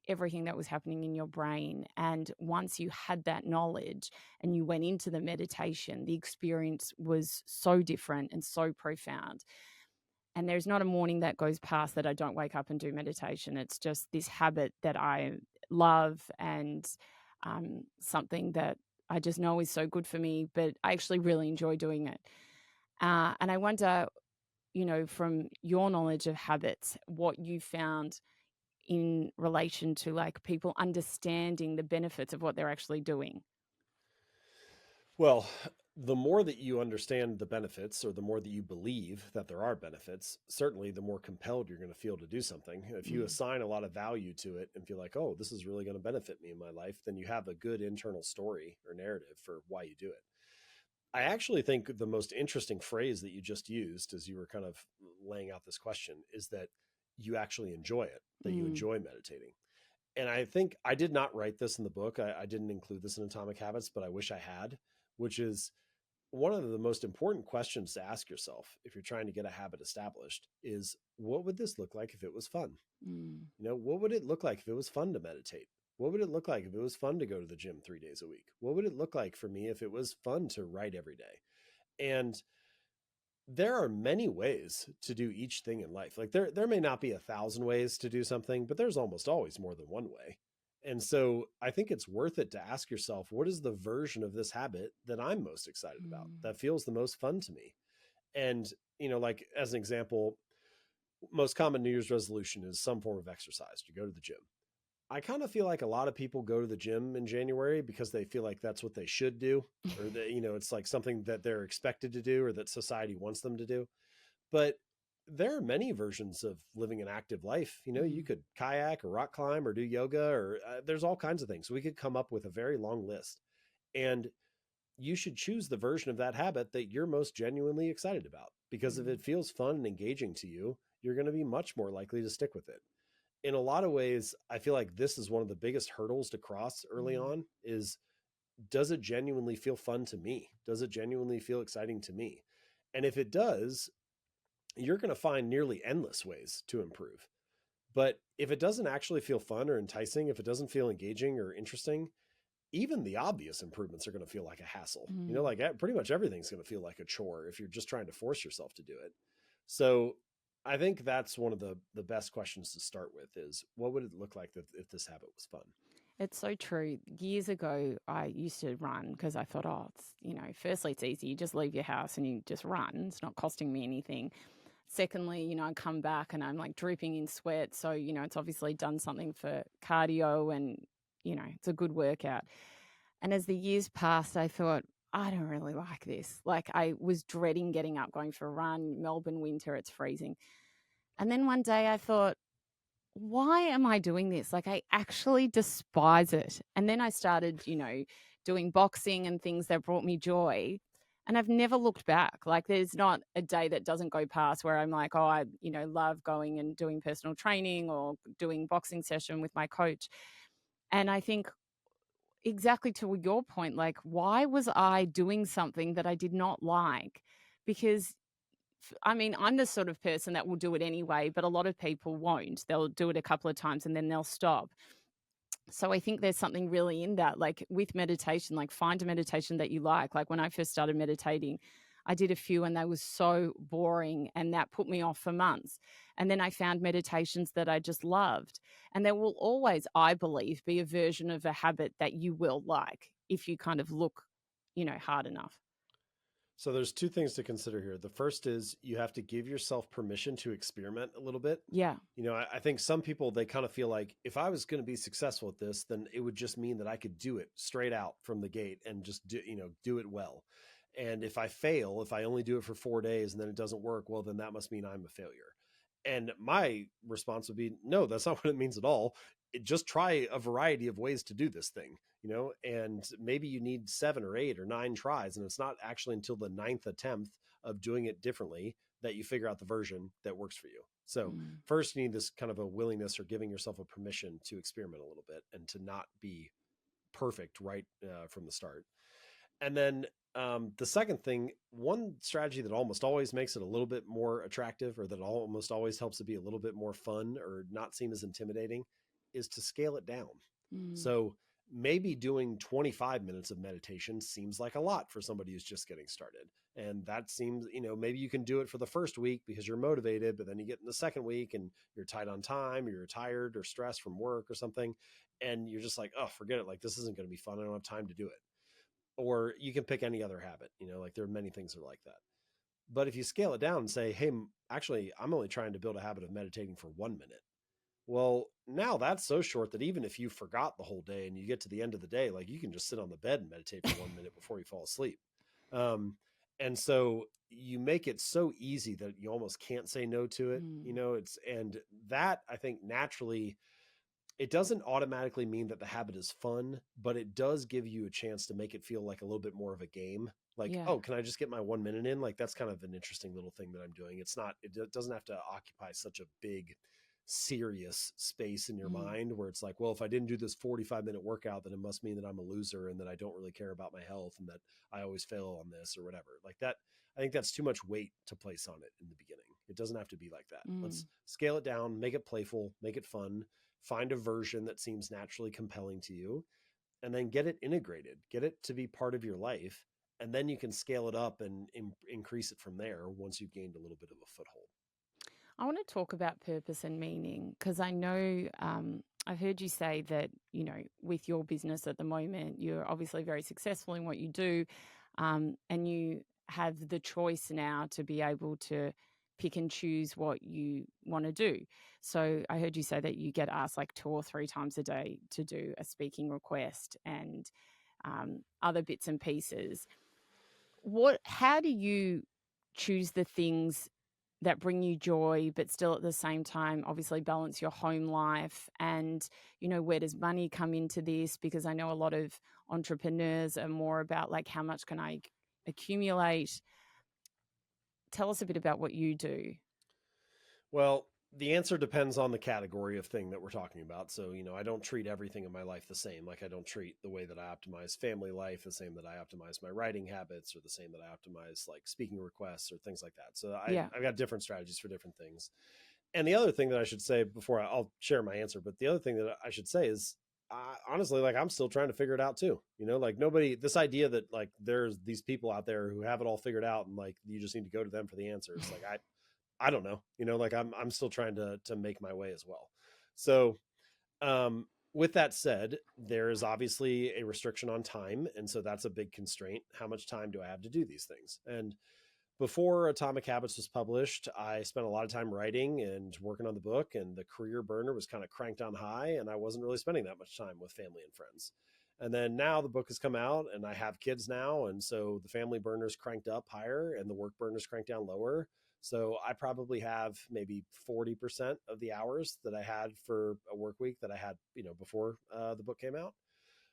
everything that was happening in your brain. And once you had that knowledge and you went into the meditation, the experience was so different and so profound. And there's not a morning that goes past that I don't wake up and do meditation. It's just this habit that I love and something that I just know is so good for me, but I actually really enjoy doing it. And I wonder, from your knowledge of habits, what you found in relation to like people understanding the benefits of what they're actually doing. Well, the more that you understand the benefits, or the more that you believe that there are benefits, certainly the more compelled you're going to feel to do something. If you assign a lot of value to it and feel like, oh, this is really going to benefit me in my life, then you have a good internal story or narrative for why you do it. I actually think the most interesting phrase that you just used as you were kind of laying out this question is that you actually enjoy it, that you enjoy meditating. And I think I did not write this in the book. I didn't include this in Atomic Habits, but I wish I had, which is one of the most important questions to ask yourself if you're trying to get a habit established is, what would this look like if it was fun? What would it look like if it was fun to meditate? What would it look like if it was fun to go to the gym 3 days a week? What would it look like for me if it was fun to write every day? And there are many ways to do each thing in life. Like there may not be 1,000 ways to do something, but there's almost always more than one way. And so I think it's worth it to ask yourself, what is the version of this habit that I'm most excited about, Mm. that feels the most fun to me? And, like as an example, most common New Year's resolution is some form of exercise, to go to the gym. I kind of feel like a lot of people go to the gym in January because they feel like that's what they should do, or that, it's like something that they're expected to do or that society wants them to do. But there are many versions of living an active life. You Mm. could kayak or rock climb or do yoga, or there's all kinds of things. We could come up with a very long list. And you should choose the version of that habit that you're most genuinely excited about, because if Mm. it feels fun and engaging to you, you're going to be much more likely to stick with it. In a lot of ways, I feel like this is one of the biggest hurdles to cross early Mm. on is, does it genuinely feel fun to me? Does it genuinely feel exciting to me? And if it does, you're going to find nearly endless ways to improve. But if it doesn't actually feel fun or enticing, if it doesn't feel engaging or interesting, even the obvious improvements are going to feel like a hassle. Mm. Like pretty much everything's going to feel like a chore if you're just trying to force yourself to do it. So I think that's one of the best questions to start with is, what would it look like if this habit was fun? It's so true. Years ago, I used to run because I thought, oh, firstly, it's easy. You just leave your house and you just run. It's not costing me anything. Secondly, I come back and I'm like drooping in sweat. So, it's obviously done something for cardio and, it's a good workout. And as the years passed, I thought, I don't really like this. Like I was dreading getting up, going for a run. Melbourne winter, it's freezing. And then one day I thought, why am I doing this? Like, I actually despise it. And then I started, doing boxing and things that brought me joy. And I've never looked back. Like, there's not a day that doesn't go past where I'm like, oh, I, love going and doing personal training or doing boxing session with my coach. And I think exactly to your point, like, why was I doing something that I did not like? Because I mean, I'm the sort of person that will do it anyway, but a lot of people won't. They'll do it a couple of times and then they'll stop. So I think there's something really in that. Like with meditation, like find a meditation that you like. Like when I first started meditating, I did a few and they were so boring and that put me off for months. And then I found meditations that I just loved. And there will always, I believe, be a version of a habit that you will like if you kind of look, hard enough. So there's two things to consider here. The first is you have to give yourself permission to experiment a little bit. Yeah. I think some people, they kind of feel like, if I was going to be successful at this, then it would just mean that I could do it straight out from the gate and just do it well. And if I fail, if I only do it for 4 days and then it doesn't work, well, then that must mean I'm a failure. And my response would be, no, that's not what it means at all. Just try a variety of ways to do this thing, and maybe you need 7 or 8 or 9 tries. And it's not actually until the 9th attempt of doing it differently that you figure out the version that works for you. So Mm. first you need this kind of a willingness or giving yourself a permission to experiment a little bit and to not be perfect right from the start. And then the second thing, one strategy that almost always makes it a little bit more attractive, or that almost always helps it be a little bit more fun or not seem as intimidating, is to scale it down. Mm. So maybe doing 25 minutes of meditation seems like a lot for somebody who's just getting started. And that seems, maybe you can do it for the first week because you're motivated, but then you get in the second week and you're tight on time, or you're tired or stressed from work or something. And you're just like, oh, forget it. Like, this isn't going to be fun. I don't have time to do it. Or you can pick any other habit, like there are many things that are like that. But if you scale it down and say, hey, actually, I'm only trying to build a habit of meditating for 1 minute. Well, now that's so short that even if you forgot the whole day and you get to the end of the day, like you can just sit on the bed and meditate for 1 minute before you fall asleep. Um, and so you make it so easy that you almost can't say no to it. Mm. And that, I think, naturally, it doesn't automatically mean that the habit is fun, but it does give you a chance to make it feel like a little bit more of a game. Like, Yeah. oh, can I just get my 1 minute in? Like, that's kind of an interesting little thing that I'm doing. It doesn't have to occupy such a big, serious space in your Mm. mind where it's like, well, if I didn't do this 45-minute workout, then it must mean that I'm a loser and that I don't really care about my health and that I always fail on this or whatever. Like that, I think that's too much weight to place on it in the beginning. It doesn't have to be like that. Mm. Let's scale it down, make it playful, make it fun, find a version that seems naturally compelling to you, and then get it integrated, get it to be part of your life. And then you can scale it up and increase it from there once you've gained a little bit of a foothold. I want to talk about purpose and meaning because I know I've heard you say that, with your business at the moment, you're obviously very successful in what you do, and you have the choice now to be able to pick and choose what you want to do. So I heard you say that you get asked like 2 or 3 times a day to do a speaking request and other bits and pieces. How do you choose the things that bring you joy, but still at the same time, obviously balance your home life? And, where does money come into this? Because I know a lot of entrepreneurs are more about like, how much can I accumulate? Tell us a bit about what you do. Well, the answer depends on the category of thing that we're talking about. So, I don't treat everything in my life the same. Like I don't treat the way that I optimize family life the same that I optimize my writing habits, or the same that I optimize like speaking requests or things like that. So Yeah. I've got different strategies for different things. And the other thing that I should say before I'll share my answer, but the other thing that I should say is, honestly, like I'm still trying to figure it out too. Like nobody, this idea that like there's these people out there who have it all figured out and like you just need to go to them for the answers. Like I don't know, like I'm still trying to make my way as well. So, with that said, there is obviously a restriction on time. And so that's a big constraint. How much time do I have to do these things? And before Atomic Habits was published, I spent a lot of time writing and working on the book, and the career burner was kind of cranked on high, and I wasn't really spending that much time with family and friends. And then now the book has come out and I have kids now. And so the family burner's cranked up higher and the work burner's cranked down lower. So I probably have maybe 40% of the hours that I had for a work week that I had, before the book came out.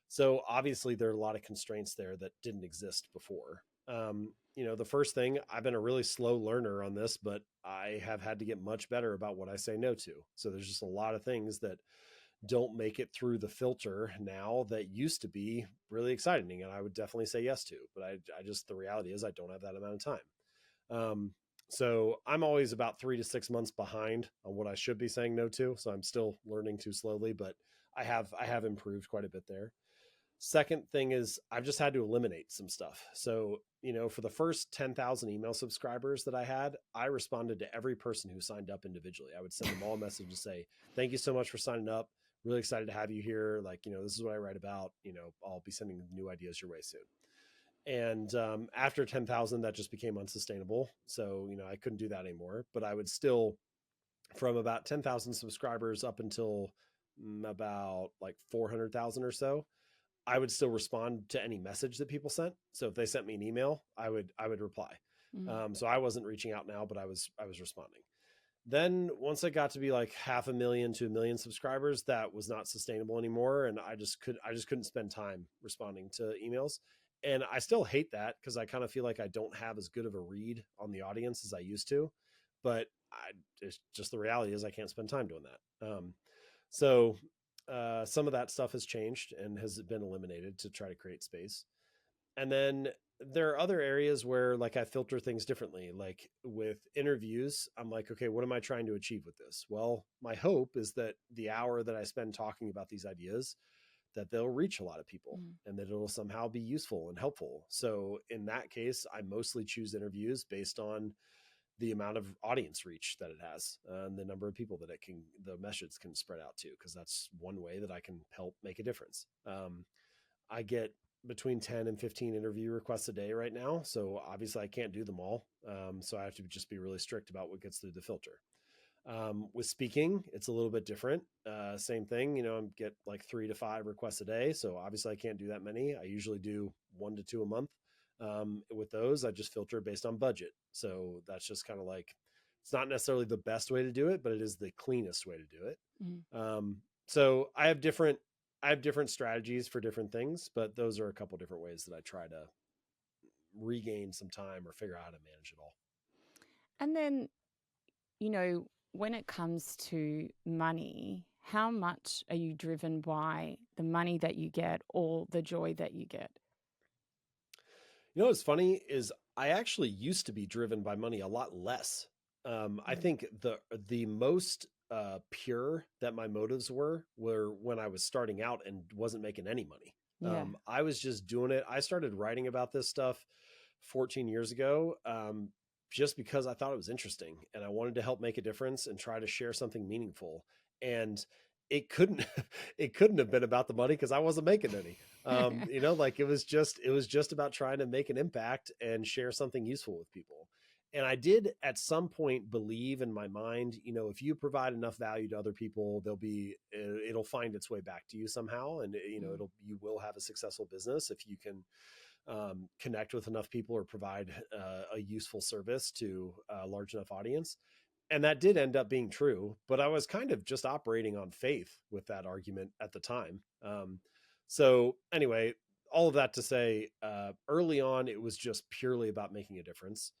So obviously there are a lot of constraints there that didn't exist before. The first thing, I've been a really slow learner on this, but I have had to get much better about what I say no to. So there's just a lot of things that don't make it through the filter now that used to be really exciting. And I would definitely say yes to, but I just, the reality is I don't have that amount of time. So I'm always about 3 to 6 months behind on what I should be saying no to. So I'm still learning too slowly, but I have improved quite a bit there. Second thing is I've just had to eliminate some stuff. So, for the first 10,000 email subscribers that I had, I responded to every person who signed up individually. I would send them all a message to say, thank you so much for signing up. Really excited to have you here. Like, this is what I write about. I'll be sending new ideas your way soon. And after 10,000, that just became unsustainable. So, I couldn't do that anymore, but I would still, from about 10,000 subscribers up until about like 400,000 or so, I would still respond to any message that people sent. So if they sent me an email, I would reply. Mm. So I wasn't reaching out now, but I was responding. Then once I got to be like 500,000 to 1 million subscribers, that was not sustainable anymore. And I just couldn't spend time responding to emails. And I still hate that because I kind of feel like I don't have as good of a read on the audience as I used to, but it's just the reality is I can't spend time doing that. So some of that stuff has changed and has been eliminated to try to create space. And then there are other areas where like I filter things differently. Like with interviews, I'm like, okay, what am I trying to achieve with this? Well, my hope is that the hour that I spend talking about these ideas, that they'll reach a lot of people and that it'll somehow be useful and helpful. So in that case, I mostly choose interviews based on the amount of audience reach that it has and the number of people that the message can spread out to, because that's one way that I can help make a difference. I get between 10 and 15 interview requests a day right now. So obviously I can't do them all. So I have to just be really strict about what gets through the filter. With speaking, it's a little bit different. Same thing, I get like 3 to 5 requests a day. So obviously I can't do that many. I usually do 1 to 2 a month. With those, I just filter based on budget. So that's just kind of like, it's not necessarily the best way to do it, but it is the cleanest way to do it. So I have different strategies for different things, but those are a couple different ways that I try to regain some time or figure out how to manage it all. And then, when it comes to money, how much are you driven by the money that you get or the joy that you get? What's funny is I actually used to be driven by money a lot less. I think the most pure that my motives were when I was starting out and wasn't making any money. Yeah. I was just doing it. I started writing about this stuff 14 years ago, just because I thought it was interesting and I wanted to help make a difference and try to share something meaningful. And it couldn't it couldn't have been about the money because I wasn't making any. Like it was just about trying to make an impact and share something useful with people. And I did at some point believe in my mind, if you provide enough value to other people, it'll find its way back to you somehow. And Mm. you will have a successful business if you can connect with enough people or provide a useful service to a large enough audience. And that did end up being true, but I was kind of just operating on faith with that argument at the time. So anyway, all of that to say, early on, it was just purely about making a difference.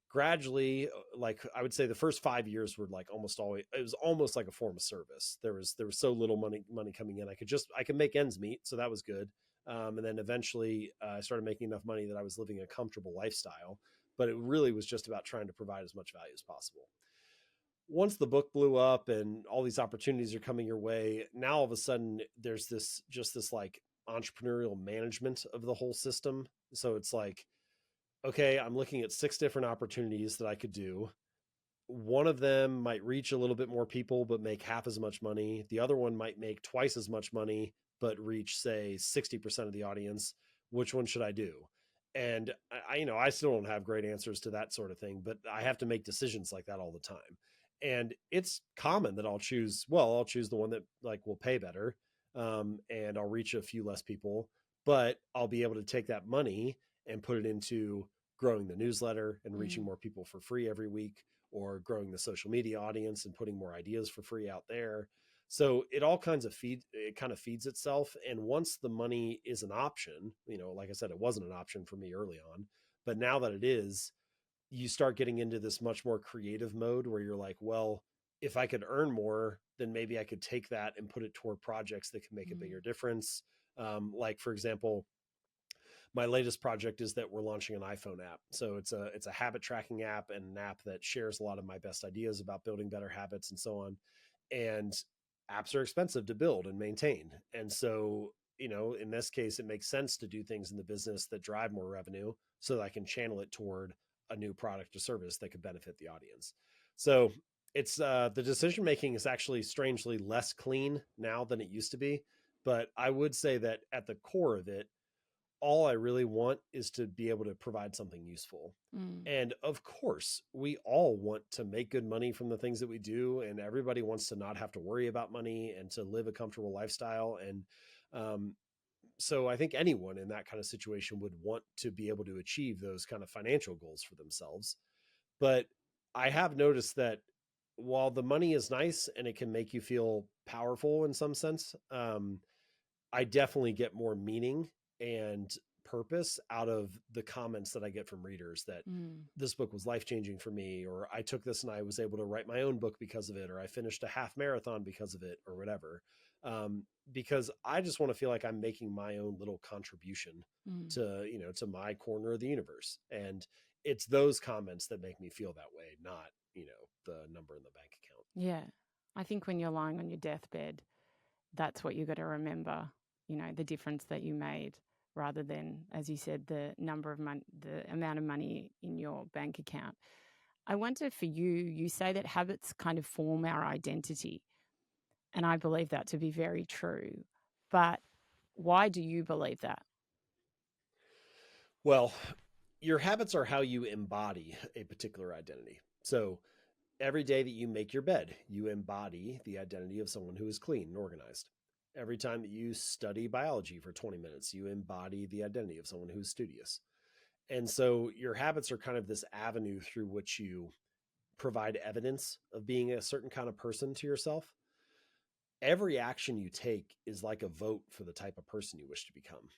Gradually, like I would say the first 5 years were like almost always, it was almost like a form of service. There was so little money coming in. I could make ends meet. So that was good. And then eventually I started making enough money that I was living a comfortable lifestyle, but it really was just about trying to provide as much value as possible. Once the book blew up and all these opportunities are coming your way, now all of a sudden there's this like entrepreneurial management of the whole system. So it's like, okay, I'm looking at 6 different opportunities that I could do. One of them might reach a little bit more people, but make half as much money. The other one might make twice as much money, but reach, say, 60% of the audience. Which one should I do? And I still don't have great answers to that sort of thing, but I have to make decisions like that all the time. And it's common that I'll choose the one that like will pay better. And I'll reach a few less people, but I'll be able to take that money and put it into growing the newsletter and reaching Mm. more people for free every week, or growing the social media audience and putting more ideas for free out there. So it kind of feeds itself. And once the money is an option, like I said, it wasn't an option for me early on, but now that it is, you start getting into this much more creative mode where you're like, well, if I could earn more, then maybe I could take that and put it toward projects that can make a Mm. bigger difference. Like for example, my latest project is that we're launching an iPhone app. So it's a habit tracking app and an app that shares a lot of my best ideas about building better habits and so on. And apps are expensive to build and maintain. And so, in this case, it makes sense to do things in the business that drive more revenue so that I can channel it toward a new product or service that could benefit the audience. So it's the decision making is actually strangely less clean now than it used to be. But I would say that at the core of it, all I really want is to be able to provide something useful. Mm. And of course, we all want to make good money from the things that we do, and everybody wants to not have to worry about money and to live a comfortable lifestyle. And um, so I think anyone in that kind of situation would want to be able to achieve those kind of financial goals for themselves. But I have noticed that while the money is nice and it can make you feel powerful in some sense, I definitely get more meaning and purpose out of the comments that I get from readers that Mm. this book was life changing for me, or I took this and I was able to write my own book because of it, or I finished a half marathon because of it, or whatever. Because I just want to feel like I'm making my own little contribution Mm. to my corner of the universe. And it's those comments that make me feel that way, not, the number in the bank account. Yeah. I think when you're lying on your deathbed, that's what you got to remember, the difference that you made, rather than, as you said, the amount of money in your bank account. I wonder for you, you say that habits kind of form our identity. And I believe that to be very true. But why do you believe that? Well, your habits are how you embody a particular identity. So every day that you make your bed, you embody the identity of someone who is clean and organized. Every time that you study biology for 20 minutes, you embody the identity of someone who's studious. And so your habits are kind of this avenue through which you provide evidence of being a certain kind of person to yourself. Every action you take is like a vote for the type of person you wish to become.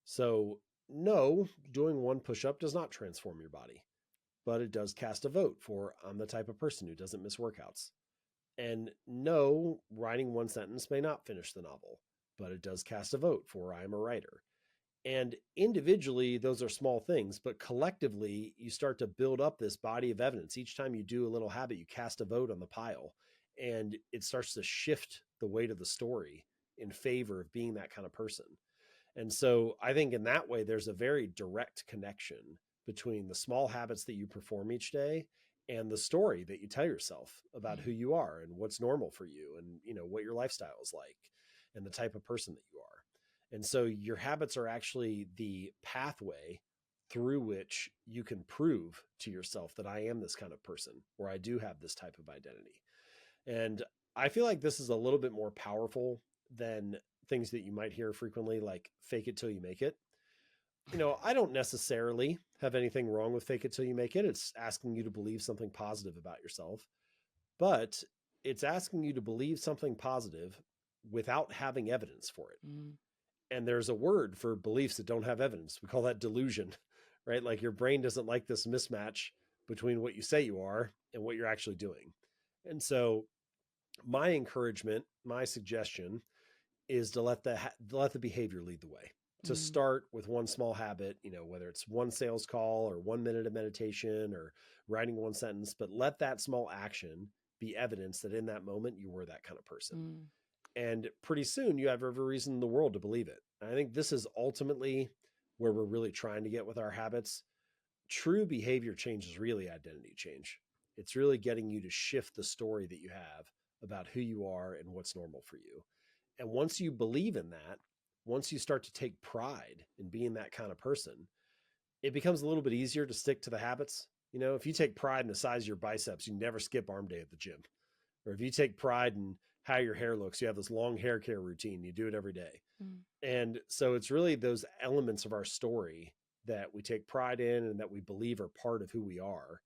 So, no, doing one push up does not transform your body, but it does cast a vote for I'm the type of person who doesn't miss workouts. And no, writing one sentence may not finish the novel, but it does cast a vote for I am a writer. And individually, those are small things, but collectively, you start to build up this body of evidence. Each time you do a little habit, you cast a vote on the pile, and it starts to shift the weight of the story in favor of being that kind of person. And so I think in that way, there's a very direct connection between the small habits that you perform each day and the story that you tell yourself about who you are and what's normal for you, and what your lifestyle is like and the type of person that you are. And so your habits are actually the pathway through which you can prove to yourself that I am this kind of person, or I do have this type of identity. And I feel like this is a little bit more powerful than things that you might hear frequently, like fake it till you make it. I don't necessarily have anything wrong with fake it till you make it. It's asking you to believe something positive about yourself, but it's asking you to believe something positive without having evidence for it. And there's a word for beliefs that don't have evidence. We call that delusion, right? Like your brain doesn't like this mismatch between what you say you are and what you're actually doing. And so my encouragement, my suggestion is to let the behavior lead the way. To start with one small habit, whether it's one sales call or 1 minute of meditation or writing one sentence, but let that small action be evidence that in that moment you were that kind of person. And pretty soon you have every reason in the world to believe it. And I think this is ultimately where we're really trying to get with our habits. True behavior change is really identity change. It's really getting you to shift the story that you have about who you are and what's normal for you. And once you believe in that, once you start to take pride in being that kind of person, it becomes a little bit easier to stick to the habits. If you take pride in the size of your biceps, you never skip arm day at the gym. Or if you take pride in how your hair looks, you have this long hair care routine, you do it every day. And so it's really those elements of our story that we take pride in and that we believe are part of who we are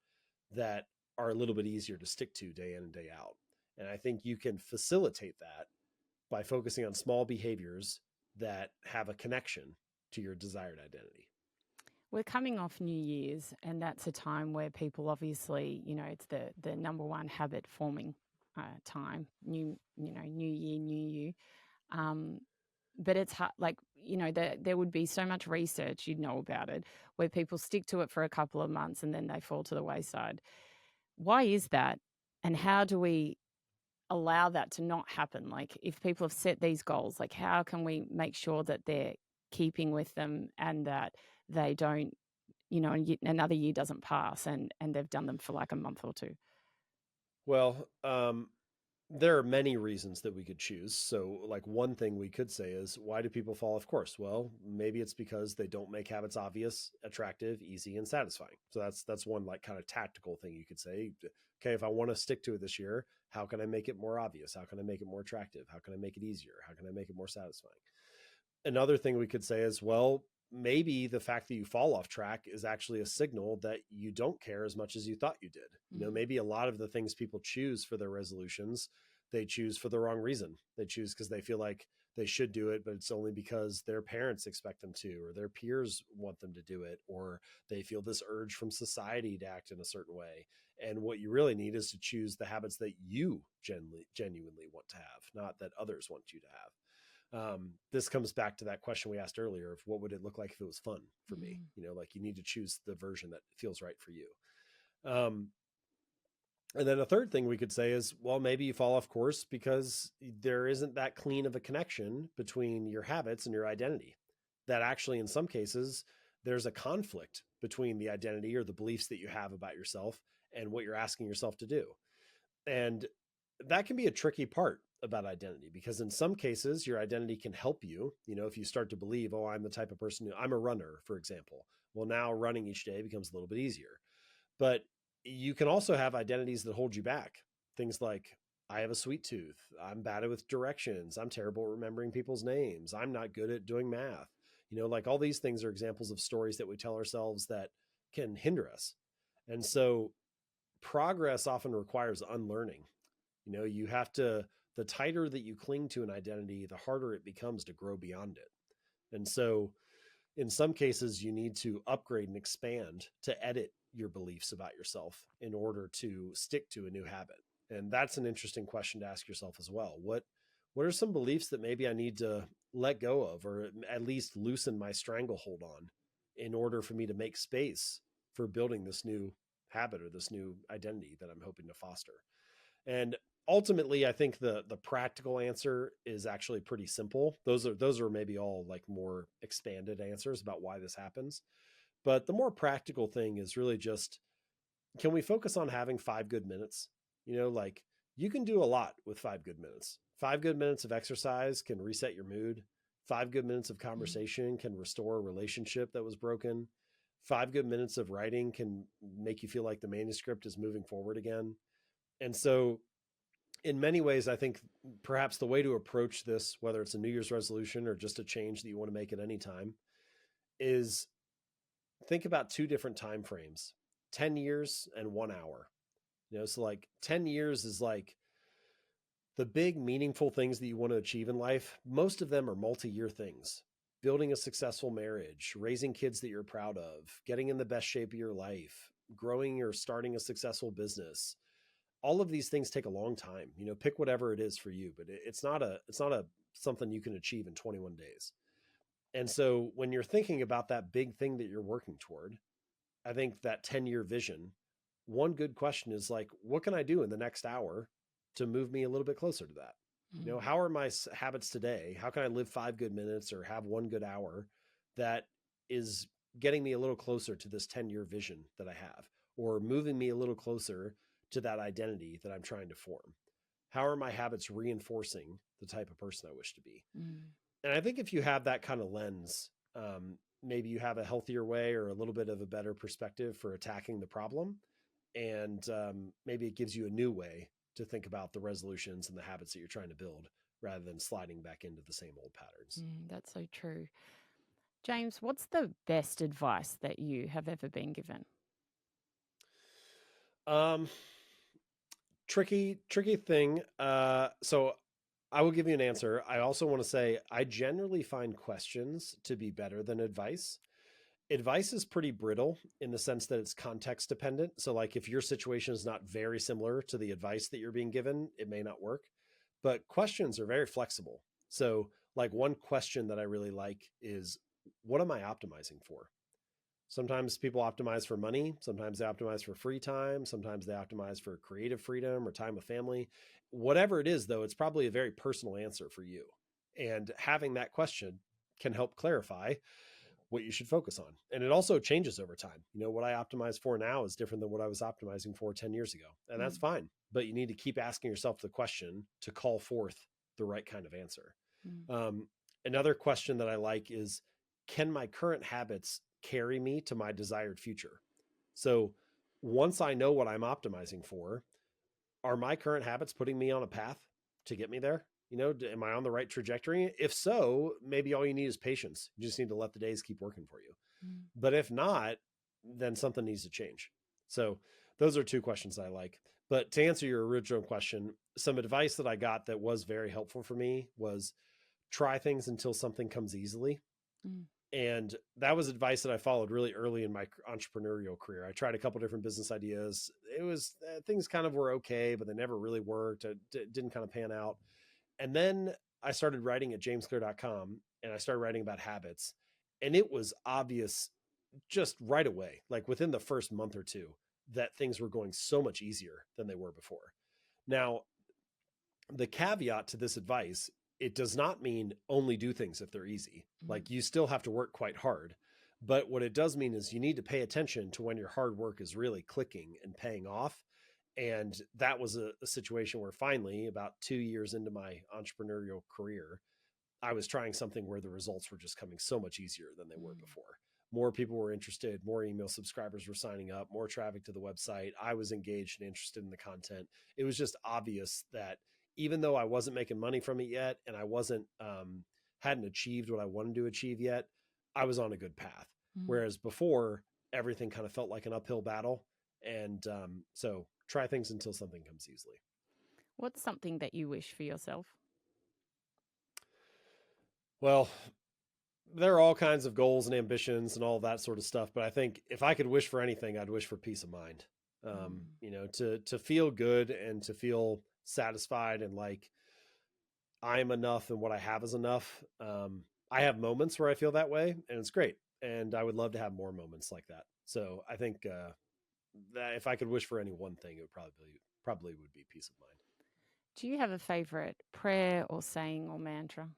that are a little bit easier to stick to day in and day out. And I think you can facilitate that by focusing on small behaviors that have a connection to your desired identity. We're coming off New Year's, and that's a time where people obviously, it's the number one habit forming time. New year, new you. But it's hard, there would be so much research, you'd know about it, where people stick to it for a couple of months and then they fall to the wayside. Why is that? And how do we allow that to not happen? Like, if people have set these goals, like, how can we make sure that they're keeping with them and that they don't, another year doesn't pass and they've done them for like a month or two? Well, there are many reasons that we could choose. So like one thing we could say is, why do people fall off course? Well, maybe it's because they don't make habits obvious, attractive, easy, and satisfying. So that's one like kind of tactical thing you could say. Okay, if I want to stick to it this year, how can I make it more obvious? How can I make it more attractive? How can I make it easier? How can I make it more satisfying? Another thing we could say is, well, maybe the fact that you fall off track is actually a signal that you don't care as much as you thought you did. Maybe a lot of the things people choose for their resolutions, they choose for the wrong reason. They choose because they feel like they should do it, but it's only because their parents expect them to, or their peers want them to do it, or they feel this urge from society to act in a certain way. And what you really need is to choose the habits that you genuinely want to have, not that others want you to have. This comes back to that question we asked earlier of what would it look like if it was fun for me? Like you need to choose the version that feels right for you. And then a third thing we could say is, well, maybe you fall off course because there isn't that clean of a connection between your habits and your identity. That actually, in some cases, there's a conflict between the identity or the beliefs that you have about yourself and what you're asking yourself to do. And that can be a tricky part about identity, because in some cases your identity can help you. If you start to believe, oh, I'm the type of person I'm a runner, for example. Well, now running each day becomes a little bit easier. But you can also have identities that hold you back. Things like, I have a sweet tooth. I'm bad with directions. I'm terrible at remembering people's names. I'm not good at doing math. Like all these things are examples of stories that we tell ourselves that can hinder us. And so progress often requires unlearning. You have to, the tighter that you cling to an identity, the harder it becomes to grow beyond it. And so in some cases, you need to upgrade and expand to edit your beliefs about yourself in order to stick to a new habit. And that's an interesting question to ask yourself as well. What are some beliefs that maybe I need to let go of, or at least loosen my stranglehold on, in order for me to make space for building this new habit or this new identity that I'm hoping to foster? And ultimately, I think the practical answer is actually pretty simple. Those are maybe all like more expanded answers about why this happens. But the more practical thing is really just can we focus on having 5 good minutes? Like you can do a lot with 5 good minutes. 5 good minutes of exercise can reset your mood. 5 good minutes of Mm. conversation can restore a relationship that was broken. 5 good minutes of writing can make you feel like the manuscript is moving forward again. And so, in many ways, I think perhaps the way to approach this, whether it's a New Year's resolution or just a change that you want to make at any time, is think about two different time frames: 10 years and 1 hour. So like 10 years is like the big meaningful things that you want to achieve in life. Most of them are multi-year things: building a successful marriage, raising kids that you're proud of, getting in the best shape of your life, growing or starting a successful business. All of these things take a long time. Pick whatever it is for you, but it's not a something you can achieve in 21 days. And so when you're thinking about that big thing that you're working toward, I think that 10-year vision, one good question is like, what can I do in the next hour to move me a little bit closer to that? Mm. How are my habits today? How can I live 5 good minutes or have 1 good hour that is getting me a little closer to this 10-year vision that I have, or moving me a little closer to that identity that I'm trying to form? How are my habits reinforcing the type of person I wish to be? Mm. And I think if you have that kind of lens, maybe you have a healthier way or a little bit of a better perspective for attacking the problem. And maybe it gives you a new way to think about the resolutions and the habits that you're trying to build, rather than sliding back into the same old patterns. That's so true. James, what's the best advice that you have ever been given? Um, tricky thing. So I will give you an answer. I also want to say I generally find questions to be better than advice. Advice is pretty brittle in the sense that it's context dependent. So like if your situation is not very similar to the advice that you're being given, it may not work. But questions are very flexible. So like one question that I really like is, what am I optimizing for? Sometimes people optimize for money. Sometimes they optimize for free time. Sometimes they optimize for creative freedom or time with family. Whatever it is, though, it's probably a very personal answer for you. And having that question can help clarify what you should focus on. And it also changes over time. What I optimize for now is different than what I was optimizing for 10 years ago. And that's fine. But you need to keep asking yourself the question to call forth the right kind of answer. Another question that I like is, can my current habits carry me to my desired future? So once I know what I'm optimizing for, are my current habits putting me on a path to get me there? Am I on the right trajectory? If so, maybe all you need is patience. You just need to let the days keep working for you. But if not, then something needs to change. So those are two questions I like. But to answer your original question, some advice that I got that was very helpful for me was try things until something comes easily. And that was advice that I followed really early in my entrepreneurial career. I tried a couple different business ideas. It was things kind of were okay, but they never really worked. It didn't kind of pan out. And then I started writing at jamesclear.com, and I started writing about habits. And it was obvious just right away, like within the first month or two, that things were going so much easier than they were before. Now, the caveat to this advice, it does not mean only do things if they're easy. Like you still have to work quite hard. But what it does mean is you need to pay attention to when your hard work is really clicking and paying off. And that was a situation where finally, about 2 years into my entrepreneurial career, I was trying something where the results were just coming so much easier than they were before. More people were interested, more email subscribers were signing up, more traffic to the website. I was engaged and interested in the content. It was just obvious that even though I wasn't making money from it yet, and I hadn't achieved what I wanted to achieve yet, I was on a good path. Whereas before, everything kind of felt like an uphill battle. And so try things until something comes easily. What's something that you wish for yourself? Well, there are all kinds of goals and ambitions and all that sort of stuff. But I think if I could wish for anything, I'd wish for peace of mind. To feel good and to feel satisfied and like I'm enough and what I have is enough. I have moments where I feel that way, and it's great. And I would love to have more moments like that. So I think that if I could wish for any one thing, it would probably would be peace of mind. Do you have a favorite prayer or saying or mantra?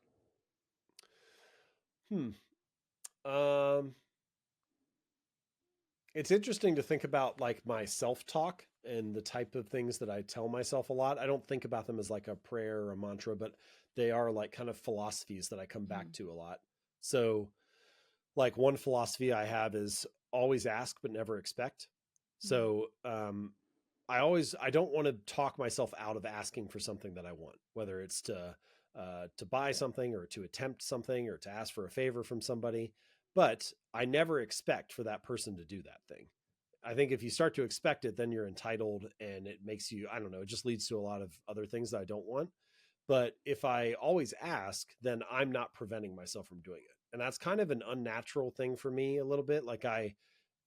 Um, It's interesting to think about like my self-talk and the type of things that I tell myself a lot. I don't think about them as like a prayer or a mantra, but they are like kind of philosophies that I come back Mm, to a lot. So, like one philosophy I have is always ask but never expect. mm, So, I don't want to talk myself out of asking for something that I want, whether it's to buy something or to attempt something or to ask for a favor from somebody. But I never expect for that person to do that thing. I think if you start to expect it, then you're entitled and it makes you, I don't know, it just leads to a lot of other things that I don't want. But if I always ask, then I'm not preventing myself from doing it. And that's kind of an unnatural thing for me a little bit. Like a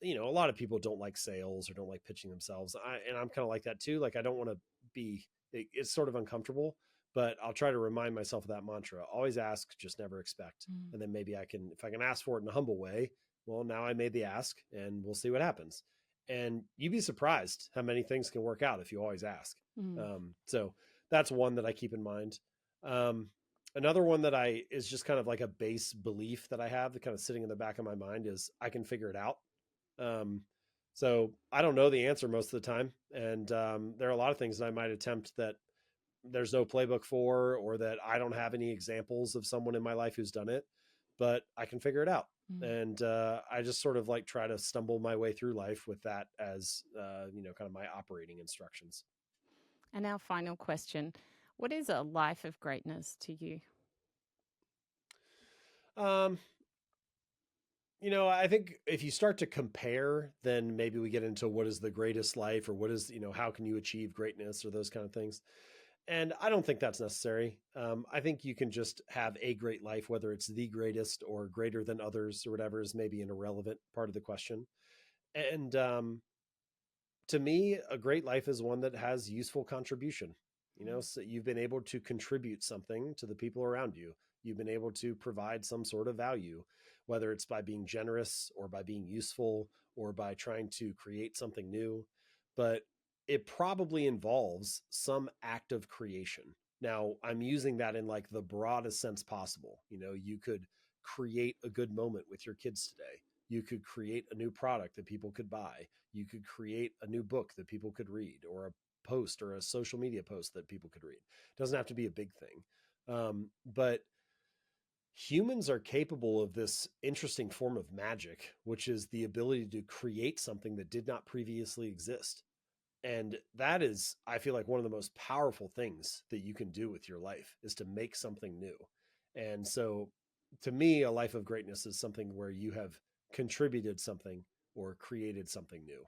lot of people don't like sales or don't like pitching themselves. And I'm kind of like that too. Like I don't want to it's sort of uncomfortable, but I'll try to remind myself of that mantra. Always ask, just never expect. mm, And then maybe if I can ask for it in a humble way, well, now I made the ask and we'll see what happens. And you'd be surprised how many things can work out if you always ask. mm. So that's one that I keep in mind. Um, Another one that I is just kind of like a base belief that I have that kind of sitting in the back of my mind is I can figure it out. Um, so I don't know the answer most of the time. And there are a lot of things that I might attempt that there's no playbook for, or that I don't have any examples of someone in my life who's done it, but I can figure it out. Mm. And I just sort of like try to stumble my way through life with that as, kind of my operating instructions. And our final question: what is a life of greatness to you? Um, I think if you start to compare, then maybe we get into what is the greatest life or what is, how can you achieve greatness or those kind of things. And I don't think that's necessary. I think you can just have a great life, whether it's the greatest or greater than others or whatever is maybe an irrelevant part of the question. And to me, a great life is one that has useful contribution. Mm, So you've been able to contribute something to the people around you. You've been able to provide some sort of value, whether it's by being generous or by being useful or by trying to create something new. But it probably involves some act of creation. Now, I'm using that in like the broadest sense possible. You could create a good moment with your kids today. You could create a new product that people could buy. You could create a new book that people could read, or a post or a social media post that people could read. It doesn't have to be a big thing. But humans are capable of this interesting form of magic, which is the ability to create something that did not previously exist. And that is, I feel like, one of the most powerful things that you can do with your life is to make something new. And so to me, a life of greatness is something where you have contributed something or created something new.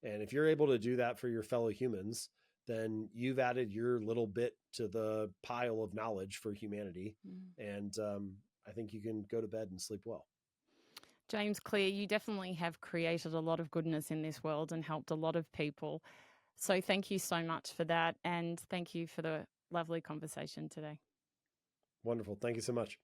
And if you're able to do that for your fellow humans, then you've added your little bit to the pile of knowledge for humanity. mm. And I think you can go to bed and sleep well. James Clear, you definitely have created a lot of goodness in this world and helped a lot of people. So thank you so much for that. And thank you for the lovely conversation today. Wonderful. Thank you so much.